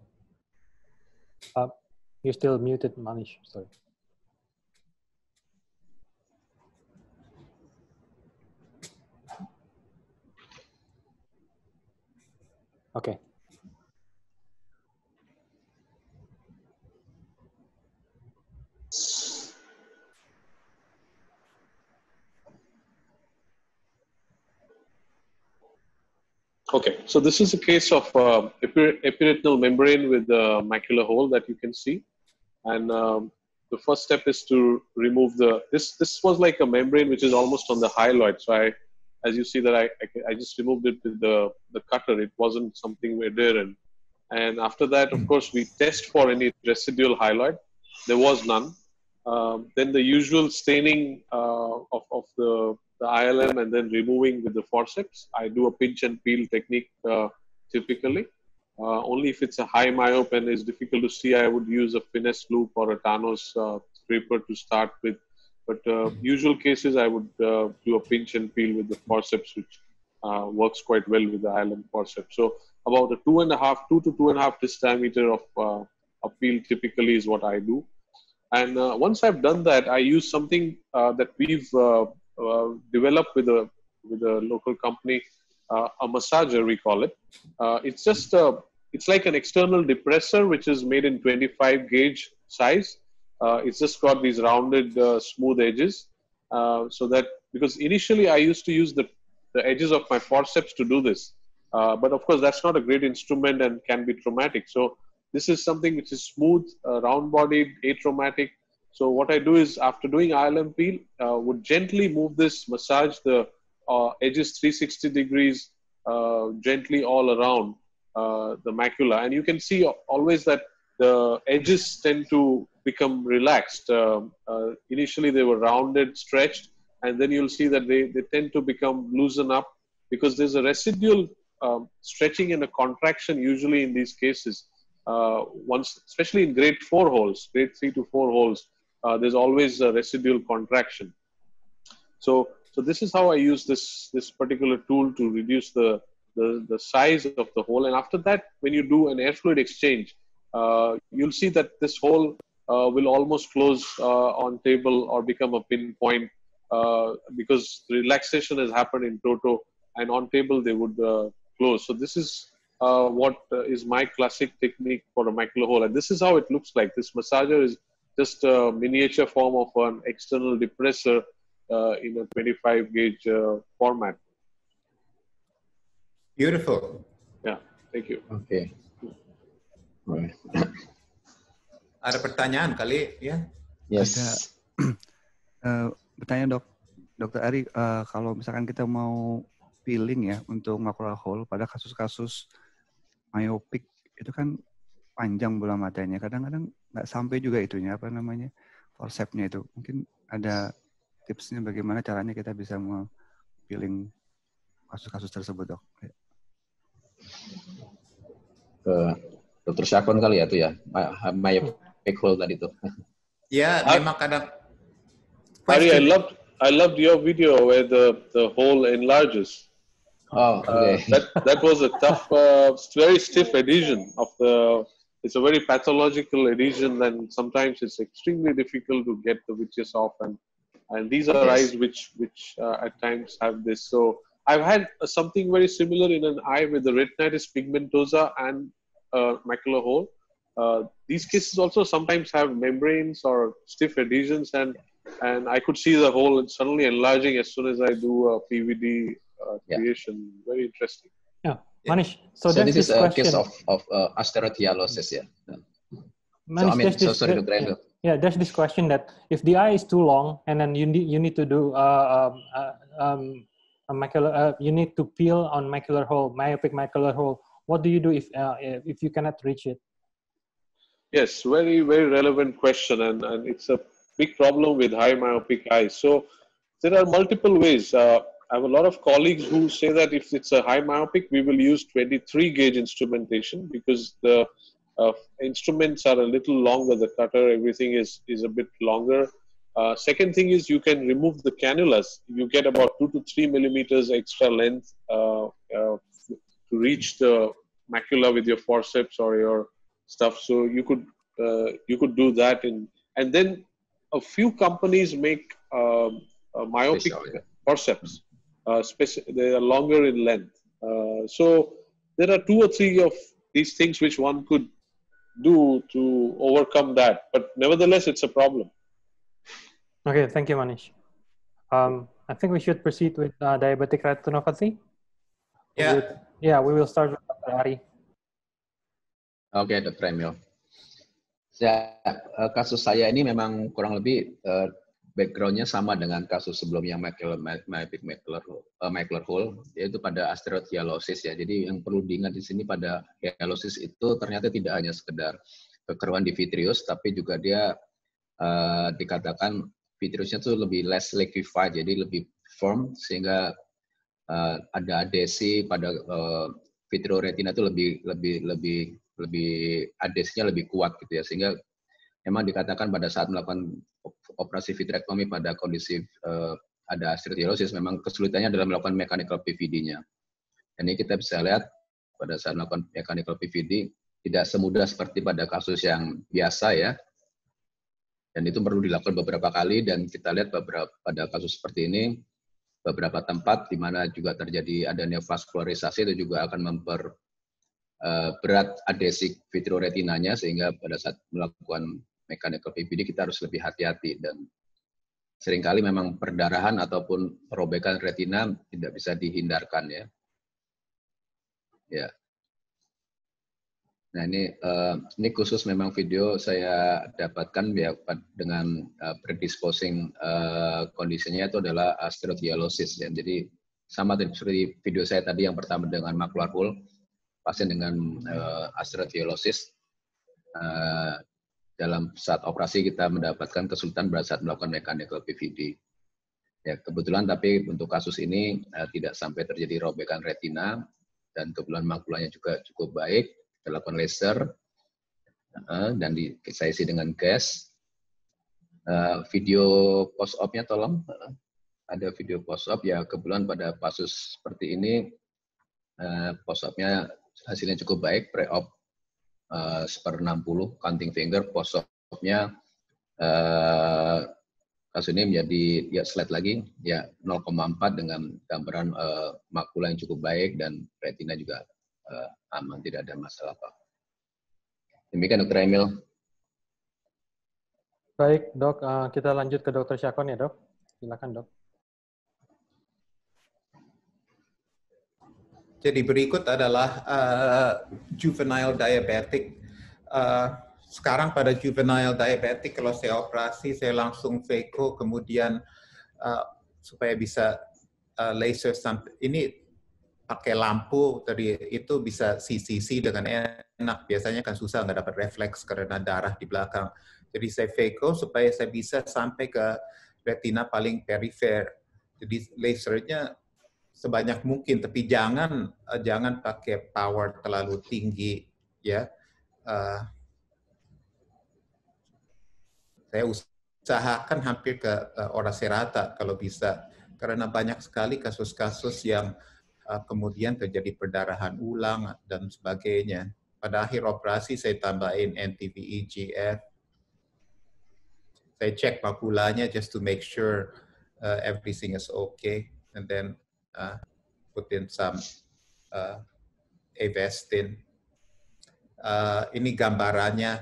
You're still muted, Manish. Sorry. Okay. Okay, so this is a case of epiretinal membrane with the macular hole that you can see. And the first step is to remove this was like a membrane which is almost on the hyaloid. So as you see that I just removed it with the cutter. It wasn't something adherent. And after that, of course, we test for any residual hyaloid. There was none. Then the usual staining of the ILM and then removing with the forceps. I do a pinch and peel technique typically. Only if it's a high myope and it's difficult to see, I would use a finesse loop or a Thanos scraper to start with. But usual cases, I would do a pinch and peel with the forceps, which works quite well with the ILM forceps. So about a 2 to 2.5 disc diameter of a peel typically is what I do. And once I've done that, I use something that we've developed with a local company, a massager, we call it. It's just it's like an external depressor which is made in 25 gauge size. It's just got these rounded smooth edges, so that, because initially I used to use the edges of my forceps to do this, but of course that's not a great instrument and can be traumatic. So this is something which is smooth, round-bodied, atraumatic. So what I do is, after doing ILM peel, would gently move this, massage the edges 360 degrees gently all around the macula. And you can see always that the edges tend to become relaxed. Initially they were rounded, stretched, and then you'll see that they tend to become loosen up, because there's a residual stretching and a contraction usually in these cases. Once, especially in grade 4 holes, grade 3 to 4 holes, there's always a residual contraction. So this is how I use this particular tool to reduce the size of the hole. And after that, when you do an air fluid exchange, you'll see that this hole will almost close on table or become a pinpoint, because the relaxation has happened in toto, and on table they would close. So this is what is my classic technique for a macular hole. And this is how it looks like. This massager is just a miniature form of an external depressor in a 25 gauge format. Beautiful. Yeah, thank you. Oke. Right. Ada pertanyaan kali ya? Yes. Bertanya Dokter Ari, kalau misalkan kita mau peeling ya untuk macular hole pada kasus-kasus myopik itu kan panjang bola matanya, kadang-kadang nggak sampai juga itunya apa namanya forcepsnya itu. Mungkin ada tipsnya bagaimana caranya kita bisa peeling kasus-kasus tersebut, Dok? Dokter Syakon kali ya itu ya, myopic hole tadi itu. Ya, memang kadang. Ari, I loved your video where the hole enlarges. Oh, okay. That was a tough, very stiff adhesion of the. It's a very pathological adhesion, and sometimes it's extremely difficult to get the witches off. And these are eyes which at times have this. So I've had something very similar in an eye with the retinitis pigmentosa and macular hole. These cases also sometimes have membranes or stiff adhesions, and I could see the hole suddenly enlarging as soon as I do a PVD creation. Very interesting. Yeah, Manish. So there's this is a question. case of asteroidialosis, yeah. Manish, there's this question that if the eye is too long and then you need to do a macular, you need to peel on macular hole, myopic macular hole. What do you do if you cannot reach it? Yes, very, very relevant question, and it's a big problem with high myopic eyes. So there are multiple ways. I have a lot of colleagues who say that if it's a high myopic, we will use 23 gauge instrumentation because the instruments are a little longer. The cutter, everything is a bit longer. Second thing is you can remove the cannulas. You get about 2 to 3 millimeters extra length to reach the macula with your forceps or your stuff. So you could do that, and then a few companies make myopic forceps. They are longer in length. So there are 2 or 3 of these things which one could do to overcome that. But nevertheless, it's a problem. Okay, thank you, Manish. I think we should proceed with diabetic retinopathy. Yeah. We will start with Dr. Ari. Oke, Dr. Emil. Kasus saya ini memang kurang lebih background-nya sama dengan kasus sebelumnya myopic macular hole, yaitu pada asteroidialosis ya. Jadi yang perlu diingat di sini pada hialosis itu ternyata tidak hanya sekedar kekeruan di vitreous, tapi juga dia dikatakan vitreousnya itu lebih less liquefied, jadi lebih firm, sehingga ada adesi pada vitreoretina itu lebih adesinya lebih kuat gitu ya, sehingga memang dikatakan pada saat melakukan operasi vitrektomi pada kondisi ada asteroidialosis memang kesulitannya adalah melakukan mechanical PVD-nya. Dan ini kita bisa lihat pada saat melakukan mechanical PVD tidak semudah seperti pada kasus yang biasa ya. Dan itu perlu dilakukan beberapa kali, dan kita lihat pada kasus seperti ini beberapa tempat di mana juga terjadi adanya vaskularisasi itu juga akan memperberat adesi vitreoretinanya, sehingga pada saat melakukan mechanical PVD kita harus lebih hati-hati, dan seringkali memang perdarahan ataupun perobekan retina tidak bisa dihindarkan ya. Ya. Nah ini khusus memang video saya dapatkan ya dengan predisposing kondisinya itu adalah asteroidialosis ya. Jadi sama seperti video saya tadi yang pertama dengan macular hole, pasien dengan asteroidialosis dalam saat operasi kita mendapatkan kesulitan pada saat melakukan mechanical PVD. Ya kebetulan tapi untuk kasus ini tidak sampai terjadi robekan retina, dan kebetulan makulanya juga cukup baik. Kita lakukan laser dan saya isi dengan gas. Video post-op-nya tolong. Ada video post-op ya, kebetulan pada kasus seperti ini post-op-nya hasilnya cukup baik. Pre-op 1/60 counting finger, post-op-nya kasus ini menjadi ya slide lagi ya 0,4 dengan gambaran makula yang cukup baik dan retina juga aman, tidak ada masalah Pak. Demikian Dr. Emil. Baik dok, kita lanjut ke Dr. Syakon ya dok. Silakan dok. Jadi berikut adalah juvenile diabetic. Sekarang pada juvenile diabetic, kalau saya operasi, saya langsung phaco, kemudian supaya bisa laser sampai ini pakai lampu tadi itu bisa CCC dengan enak. Biasanya kan susah, nggak dapat refleks karena darah di belakang. Jadi saya phaco supaya saya bisa sampai ke retina paling perifer. Jadi lasernya sebanyak mungkin, tapi jangan pakai power terlalu tinggi ya. Saya usahakan hampir ke orasi rata kalau bisa, karena banyak sekali kasus-kasus yang kemudian terjadi perdarahan ulang dan sebagainya. Pada akhir operasi saya tambahin NT-VEGF. Saya cek makulanya just to make sure everything is okay, and then put in some Avastin. Ini gambarannya,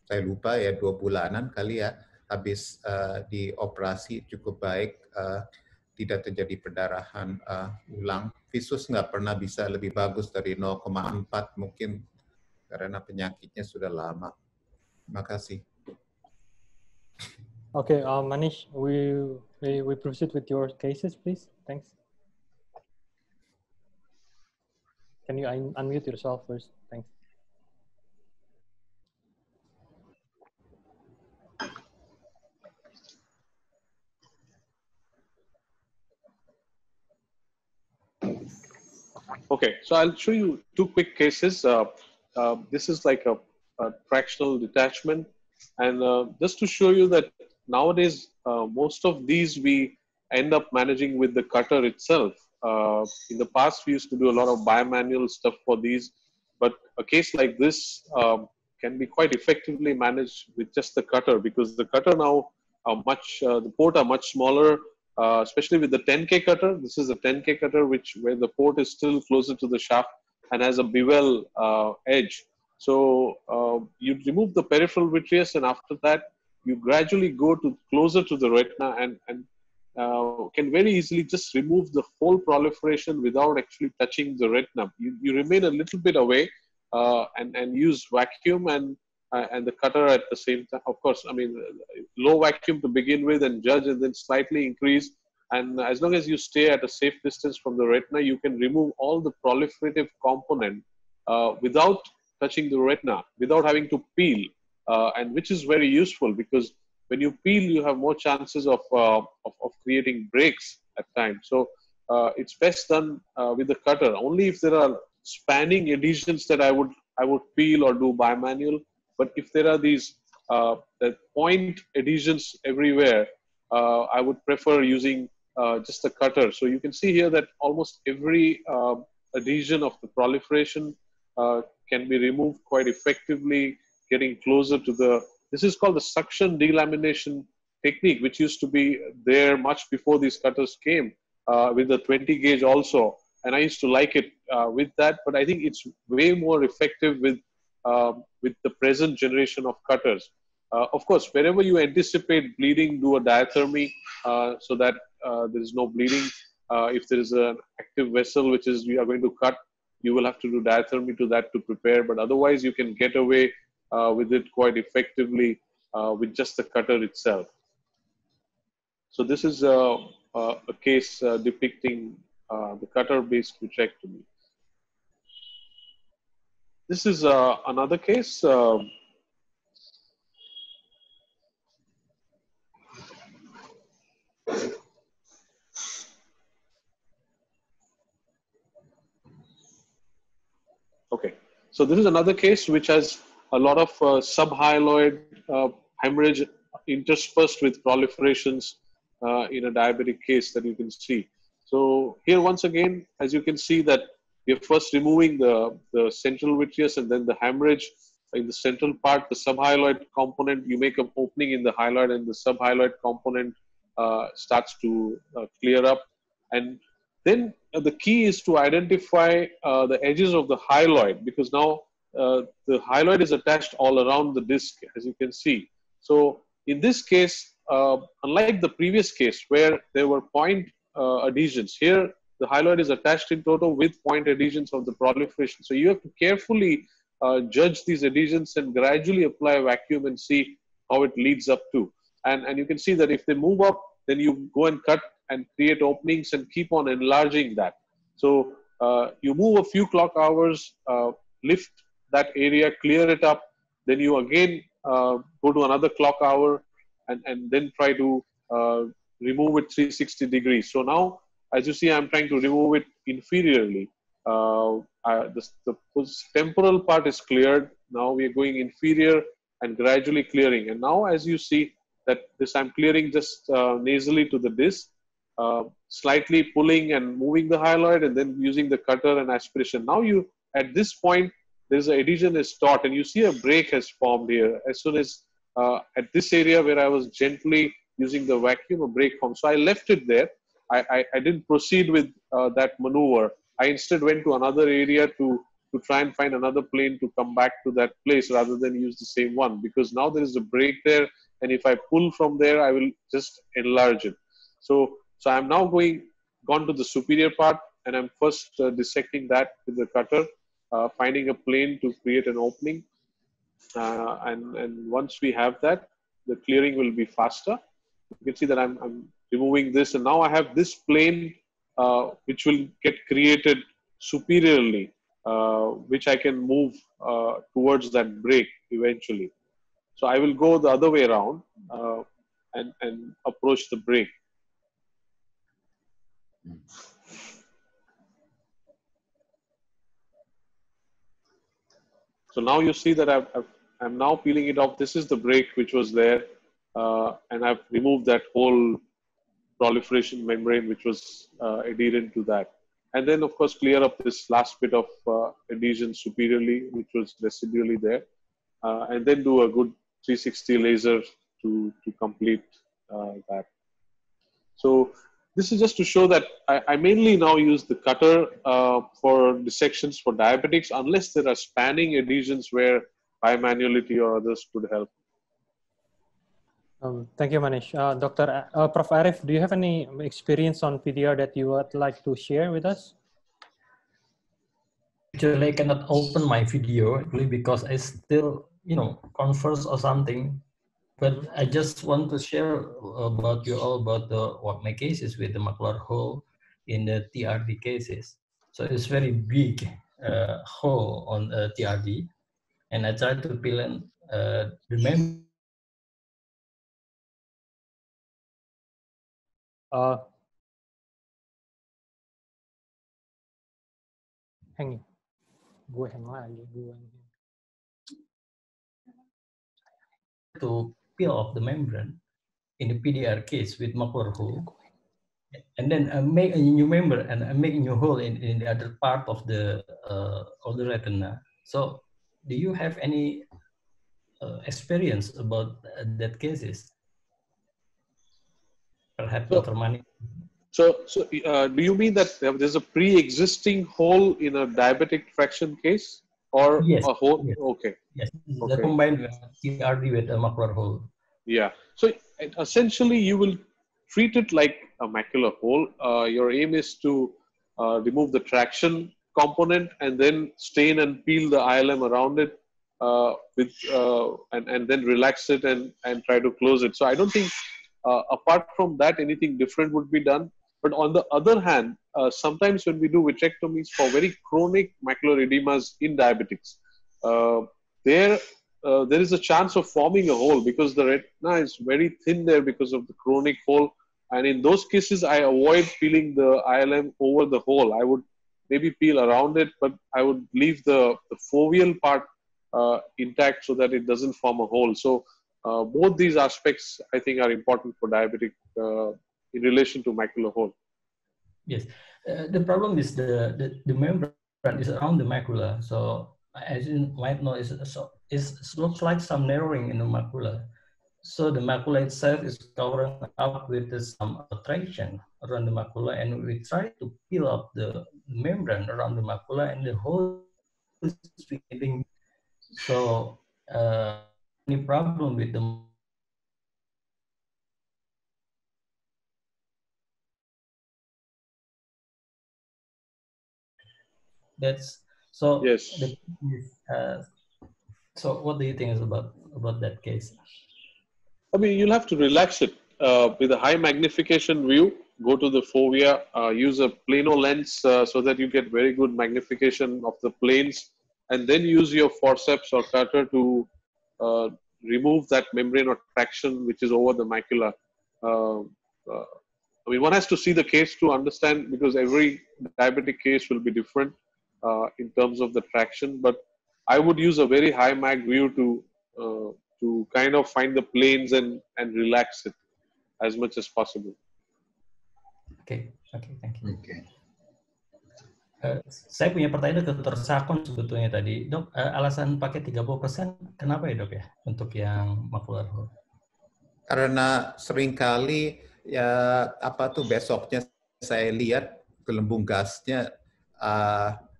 saya lupa ya, 2 bulanan kali ya, habis dioperasi cukup baik, tidak terjadi perdarahan ulang. Visus nggak pernah bisa lebih bagus dari 0,4 mungkin karena penyakitnya sudah lama. Terima kasih. Okay, Manish, we proceed with your cases, please. Thanks. Can you unmute yourself first? Thanks. Okay, so I'll show you 2 quick cases. This is like a fractional detachment. And just to show you that nowadays, most of these we end up managing with the cutter itself. In the past, we used to do a lot of bimanual stuff for these, but a case like this can be quite effectively managed with just the cutter, because the cutter now the port are much smaller. Especially with the 10K cutter. This is a 10K cutter where the port is still closer to the shaft and has a bevel edge. So you remove the peripheral vitreous, and after that you gradually go closer to the retina and can very easily just remove the whole proliferation without actually touching the retina. You remain a little bit away and use vacuum and the cutter at the same time. Of course, I mean, low vacuum to begin with and judge, and then slightly increase. And as long as you stay at a safe distance from the retina, you can remove all the proliferative component without touching the retina, without having to peel, and which is very useful, because when you peel, you have more chances of creating breaks at times. So it's best done with the cutter. Only if there are spanning adhesions that I would peel or do bimanual. But if there are these point adhesions everywhere, I would prefer using just a cutter. So you can see here that almost every adhesion of the proliferation can be removed quite effectively, getting closer to this is called the suction delamination technique, which used to be there much before these cutters came, with the 20 gauge also. And I used to like it with that, but I think it's way more effective with the present generation of cutters. Of course, wherever you anticipate bleeding, do a diathermy so that there is no bleeding. If there is an active vessel which is you are going to cut, you will have to do diathermy to that to prepare. But otherwise, you can get away with it quite effectively with just the cutter itself. So this is a case depicting the cutter-based vitrectomy. This is another case. Okay, so this is another case which has a lot of subhyaloid hemorrhage interspersed with proliferations in a diabetic case that you can see. So here once again, as you can see that we are first removing the central vitreous and then the hemorrhage in the central part, the subhyaloid component, you make an opening in the hyaloid and the subhyaloid component starts to clear up. And then the key is to identify the edges of the hyaloid, because now the hyaloid is attached all around the disc, as you can see. So in this case, unlike the previous case where there were point adhesions, here the hyaloid is attached in toto with point adhesions of the proliferation. So you have to carefully judge these adhesions and gradually apply a vacuum and see how it leads up to. And you can see that if they move up, then you go and cut and create openings and keep on enlarging that. So you move a few clock hours, lift that area, clear it up, then you again go to another clock hour and then try to remove it 360 degrees. So now, as you see, I'm trying to remove it inferiorly. The temporal part is cleared. Now we are going inferior and gradually clearing. And now, as you see, that this I'm clearing just nasally to the disc, slightly pulling and moving the hyaloid, and then using the cutter and aspiration. Now you, at this point, there's an adhesion is taut, and you see a break has formed here. As soon as at this area where I was gently using the vacuum, a break formed. So I left it there. I didn't proceed with that maneuver. I instead went to another area to try and find another plane to come back to that place rather than use the same one, because now there is a break there, and if I pull from there, I will just enlarge it. So I'm now gone to the superior part, and I'm first dissecting that with the cutter, finding a plane to create an opening. And once we have that, the clearing will be faster. You can see that I'm removing this, and now I have this plane which will get created superiorly, which I can move towards that break eventually. So I will go the other way around and approach the break. So now you see that I'm now peeling it off. This is the break which was there, and I've removed that whole proliferation membrane which was adherent to that. And then, of course, clear up this last bit of adhesion superiorly, which was residually there, and then do a good 360 laser to complete that. So this is just to show that I mainly now use the cutter for dissections for diabetics, unless there are spanning adhesions where bimanuality or others could help. Thank you, Manish. Prof. Arif, do you have any experience on PDR that you would like to share with us? Actually, I cannot open my video because I still, converse or something. But I just want to share about you all about my cases with the macular hole in the TRD cases. So it's very big hole on TRD, and I try to peel in the membrane. Hang lagi gue. To peel off the membrane in the PDR case with macular hole, and then make a new membrane and make a new hole in the other part of the retina. So, do you have any experience about that cases? Perhaps Dr. Mani. So do you mean that there's a pre-existing hole in a diabetic traction case, or yes, a hole? Yes. Okay. Yes, okay. Combined with TRD with a macular hole. Yeah. So essentially, you will treat it like a macular hole. Your aim is to remove the traction component and then stain and peel the ILM around it and then relax it and try to close it. So I don't think apart from that anything different would be done. But on the other hand, sometimes when we do vitrectomies for very chronic macular edemas in diabetics, there is a chance of forming a hole because the retina is very thin there because of the chronic hole. And in those cases, I avoid peeling the ILM over the hole. I would maybe peel around it, but I would leave the foveal part intact so that it doesn't form a hole. So both these aspects, I think, are important for diabetic in relation to macular hole. Yes, the problem is the membrane is around the macula. So as you might know, it looks like some narrowing in the macula. So the macula itself is covering up with some attraction around the macula, and we try to peel up the membrane around the macula, and the whole is feeling. So any problem with the that's so. Yes. So what do you think is about that case? I mean, you'll have to relax it with a high magnification view. Go to the fovea, use a plano lens so that you get very good magnification of the planes, and then use your forceps or cutter to remove that membrane or traction which is over the macula. I mean, one has to see the case to understand, because every diabetic case will be different in terms of the traction. But I would use a very high mag view to kind of find the planes and relax it as much as possible. Okay, thank you. Okay. Saya punya pertanyaan ke Dr. Sakon sebetulnya tadi, Dok. Alasan pakai 30% kenapa ya, Dok, ya, untuk yang macular hole? Karena seringkali ya besoknya saya lihat gelembung gasnya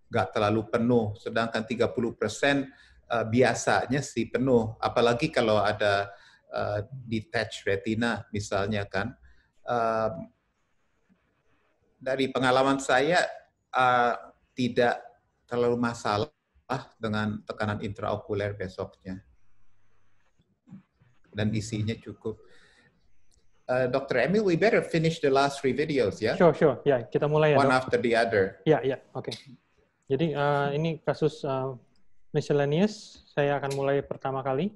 nggak terlalu penuh, sedangkan 30% biasanya sih penuh, apalagi kalau ada detached retina misalnya kan. Dari pengalaman saya tidak terlalu masalah dengan tekanan intraokuler besoknya. Dan isinya cukup. Dr. Emil, we better finish the last 3 videos, ya? Yeah? Sure. Ya, kita mulai ya, One Dok. after the other. Ya, oke. Jadi ini kasus miscellaneous. Saya akan mulai pertama kali.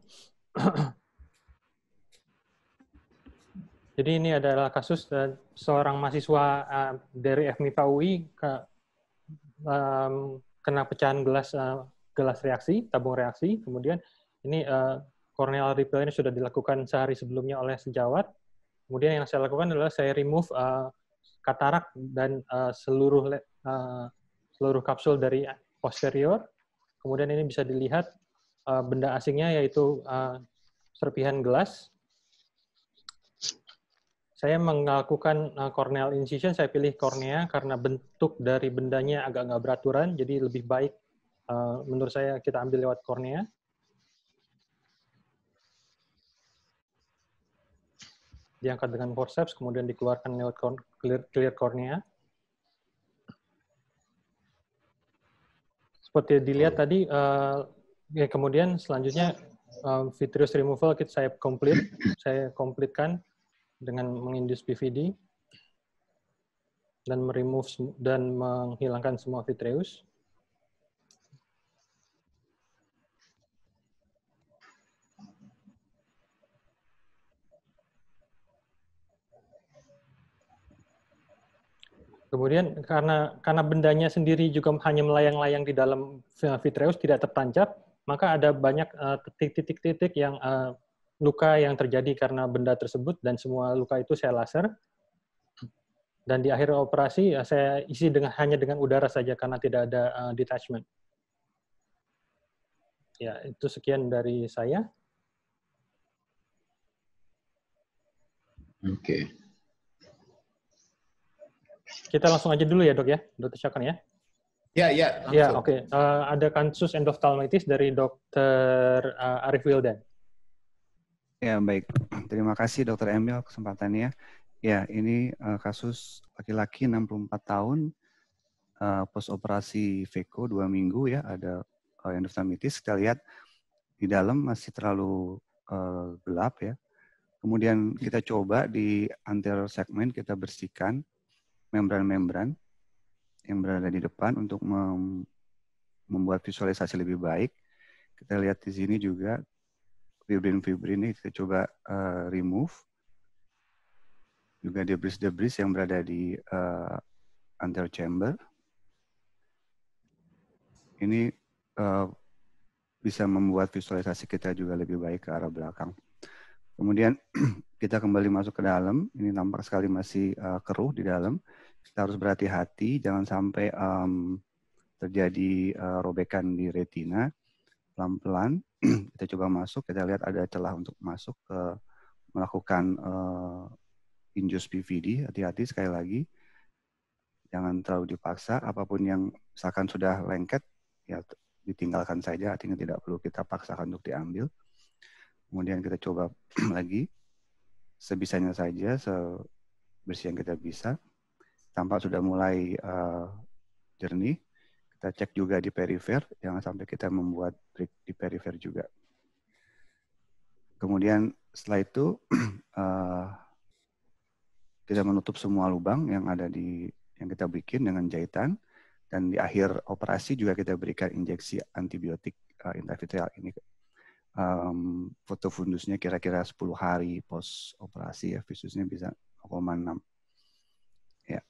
Jadi ini adalah kasus seorang mahasiswa dari FMIPA UI kena pecahan gelas reaksi, tabung reaksi. Kemudian ini corneal repair ini sudah dilakukan sehari sebelumnya oleh sejawat. Kemudian yang saya lakukan adalah saya remove katarak dan seluruh kapsul dari posterior. Kemudian ini bisa dilihat benda asingnya, yaitu serpihan gelas. Saya melakukan corneal incision, saya pilih kornea karena bentuk dari bendanya agak nggak beraturan, jadi lebih baik menurut saya kita ambil lewat kornea. Diangkat dengan forceps, kemudian dikeluarkan lewat clear kornea. Seperti dilihat tadi, kemudian selanjutnya vitreous removal saya komplitkan dengan mengindus PVD dan menghilangkan semua vitreous. Kemudian karena bendanya sendiri juga hanya melayang-layang di dalam vitreous, tidak tertancap, maka ada banyak titik-titik yang luka yang terjadi karena benda tersebut, dan semua luka itu saya laser. Dan di akhir operasi saya isi hanya dengan udara saja karena tidak ada detachment. Ya, itu sekian dari saya. Oke. Kita langsung aja dulu ya, Dok, ya, Dr. Syakon, ya. Ya, langsung. Ya, oke. Ada kasus endophthalmitis dari Dr. Arif Wildan. Ya, baik. Terima kasih Dr. Emil kesempatannya. Ya, ini kasus laki-laki 64 tahun, post operasi VECO 2 minggu ya, ada endophthalmitis. Kita lihat di dalam masih terlalu gelap ya. Kemudian kita coba di anterior segment kita bersihkan membran-membran yang berada di depan untuk membuat visualisasi lebih baik. Kita lihat di sini juga fibrin-fibrin ini kita coba remove. Juga debris-debris yang berada di anterior chamber. Ini bisa membuat visualisasi kita juga lebih baik ke arah belakang. Kemudian kita kembali masuk ke dalam. Ini nampak sekali masih keruh di dalam. Kita harus berhati-hati, jangan sampai terjadi robekan di retina. Pelan-pelan kita coba masuk. Kita lihat ada celah untuk masuk ke melakukan induced PVD, hati-hati sekali lagi. Jangan terlalu dipaksa, apapun yang misalkan sudah lengket, ya ditinggalkan saja, artinya tidak perlu kita paksakan untuk diambil. Kemudian kita coba lagi, sebisanya saja, sebersih yang kita bisa. Tampak sudah mulai jernih, kita cek juga di perifer, jangan sampai kita membuat break di perifer juga. Kemudian setelah itu, kita menutup semua lubang yang ada yang kita bikin dengan jahitan, dan di akhir operasi juga kita berikan injeksi antibiotik intravitreal ini. Foto fundusnya kira-kira 10 hari post operasi, ya, visusnya bisa 0,6. Ya,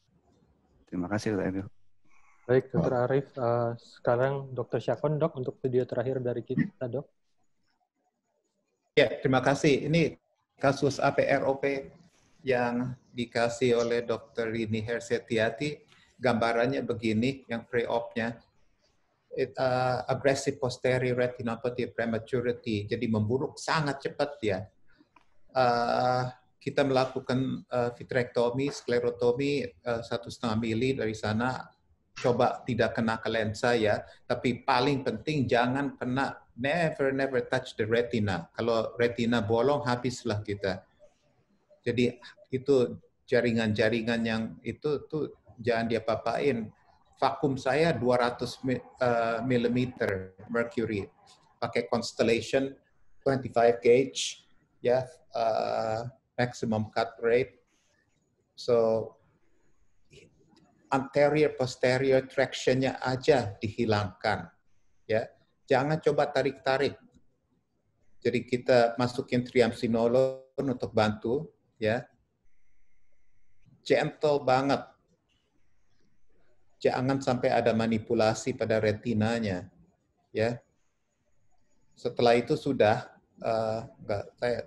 terima kasih Dr. Emil. Baik, Dr. Arif. Sekarang Dr. Syakon, Dok, untuk video terakhir dari kita, Dok. Ya, terima kasih. Ini kasus APROP yang dikasih oleh Dr. Rini Hersetiati. Gambarannya begini, yang pre-op-nya. Aggressive posterior retinopathy prematurity, jadi memburuk sangat cepat ya. Kita melakukan vitrektomi, sklerotomi 1,5 mili dari sana. Coba tidak kena ke lensa ya, tapi paling penting jangan kena, never touch the retina. Kalau retina bolong, habislah kita. Jadi itu jaringan-jaringan yang itu tuh jangan diapa-apain. Vakum saya 200 mm mercury, pakai Constellation 25 gauge, ya, maximum cut rate. So anterior posterior traction-nya aja dihilangkan, ya. Jangan coba tarik-tarik. Jadi kita masukin triamcinolone untuk bantu, ya. Gentle banget. Jangan sampai ada manipulasi pada retinanya, ya. Setelah itu sudah,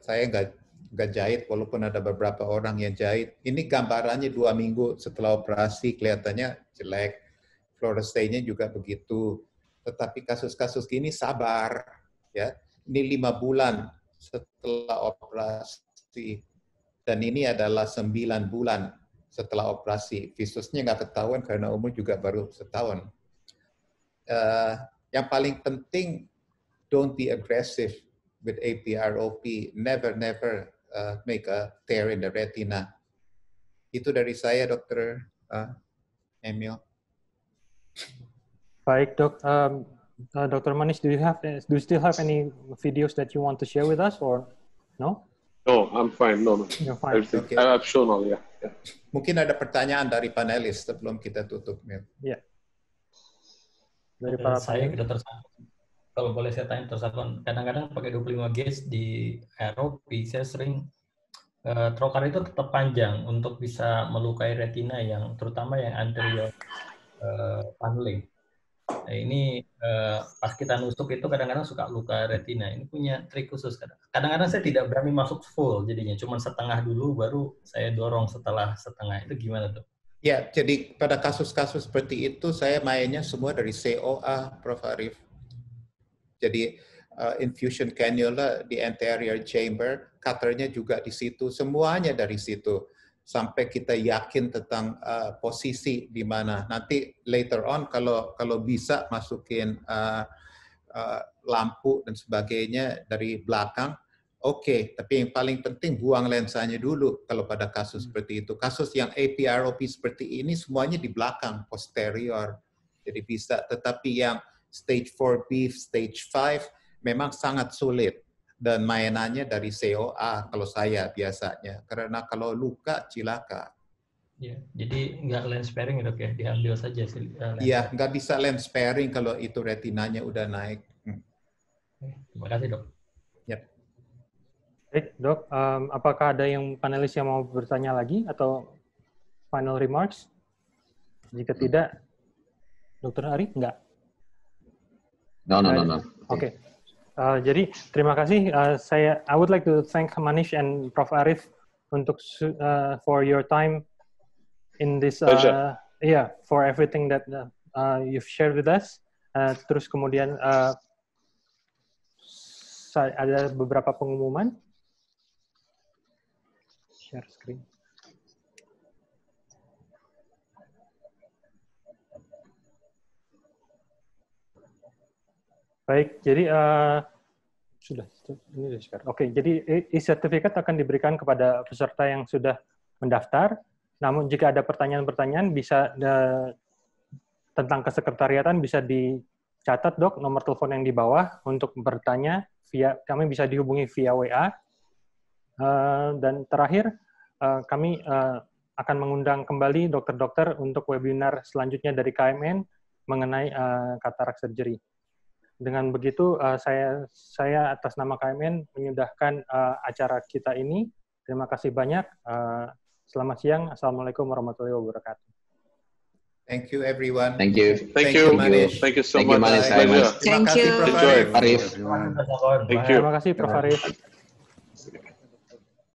saya nggak jahit, walaupun ada beberapa orang yang jahit. Ini gambarannya 2 minggu setelah operasi, kelihatannya jelek. Fluorescence-nya juga begitu. Tetapi kasus-kasus gini sabar, ya. Ini 5 bulan setelah operasi, dan ini adalah 9 bulan setelah operasi. Visusnya nggak ketahuan karena umur juga baru setahun. Yang paling penting, don't be aggressive with APROP. Never make a tear in the retina. Itu dari saya, Dr. Emil. Baik, Dok. Dr. Manish, do you still have any videos that you want to share with us, or no? No, I'm fine. No. You're fine. Okay. I've shown all, yeah. Mungkin ada pertanyaan dari panelis sebelum kita tutup, Mil. Ya. Dari para Saya panelis. Dr. Sakon, kalau boleh saya tanya Dr. Sakon, kadang-kadang pakai 25 gauge di ROP, saya sering trocar itu tetap panjang untuk bisa melukai retina, yang terutama yang anterior paneling. Nah, ini pas kita nusuk itu kadang-kadang suka luka retina. Ini punya trik khusus. Kadang-kadang saya tidak berani masuk full, jadinya cuma setengah dulu, baru saya dorong setelah setengah. Itu gimana tuh? Ya, jadi pada kasus-kasus seperti itu saya mainnya semua dari COA, Prof. Arif. Jadi infusion cannula di anterior chamber, cutternya juga di situ, semuanya dari situ. Sampai kita yakin tentang posisi di mana. Nanti later on kalau bisa masukin lampu dan sebagainya dari belakang, oke. Tapi yang paling penting buang lensanya dulu kalau pada kasus seperti itu. Kasus yang APROP seperti ini semuanya di belakang, posterior. Jadi bisa. Tetapi yang stage 4B, stage 5 memang sangat sulit. Dan mainannya dari COA kalau saya biasanya. Karena kalau luka, cilaka. Ya, jadi nggak lens sparing Dok ya, diambil saja sih. Iya, nggak bisa lens sparing kalau itu retinanya udah naik. Terima kasih Dok. Yep. Baik, Dok. Apakah ada yang panelis yang mau bertanya lagi atau final remarks? Jika tidak, Dr. Ari, enggak? No. Oke. Jadi terima kasih. I would like to thank Manish and Prof. Arif untuk for your time in this for everything that you've shared with us. Terus kemudian ada beberapa pengumuman. share screen. Baik, jadi sudah ini share. Oke, jadi e-sertifikat akan diberikan kepada peserta yang sudah mendaftar. Namun jika ada pertanyaan-pertanyaan bisa tentang kesekretariatan bisa dicatat, Dok, nomor telepon yang di bawah untuk bertanya kami bisa dihubungi via WA. Dan terakhir kami akan mengundang kembali dokter-dokter untuk webinar selanjutnya dari KMN mengenai katarak surgery. Dengan begitu, saya atas nama KMN menyudahkan acara kita ini. Terima kasih banyak. Selamat siang. Assalamualaikum warahmatullahi wabarakatuh. Thank you, everyone. Thank you. Thank you. Manish. Thank you so Thank you, much. Manish. Pleasure. Terima kasih, Prof. Enjoy. Arif. Arif. Thank you. Terima kasih, Prof. Arif.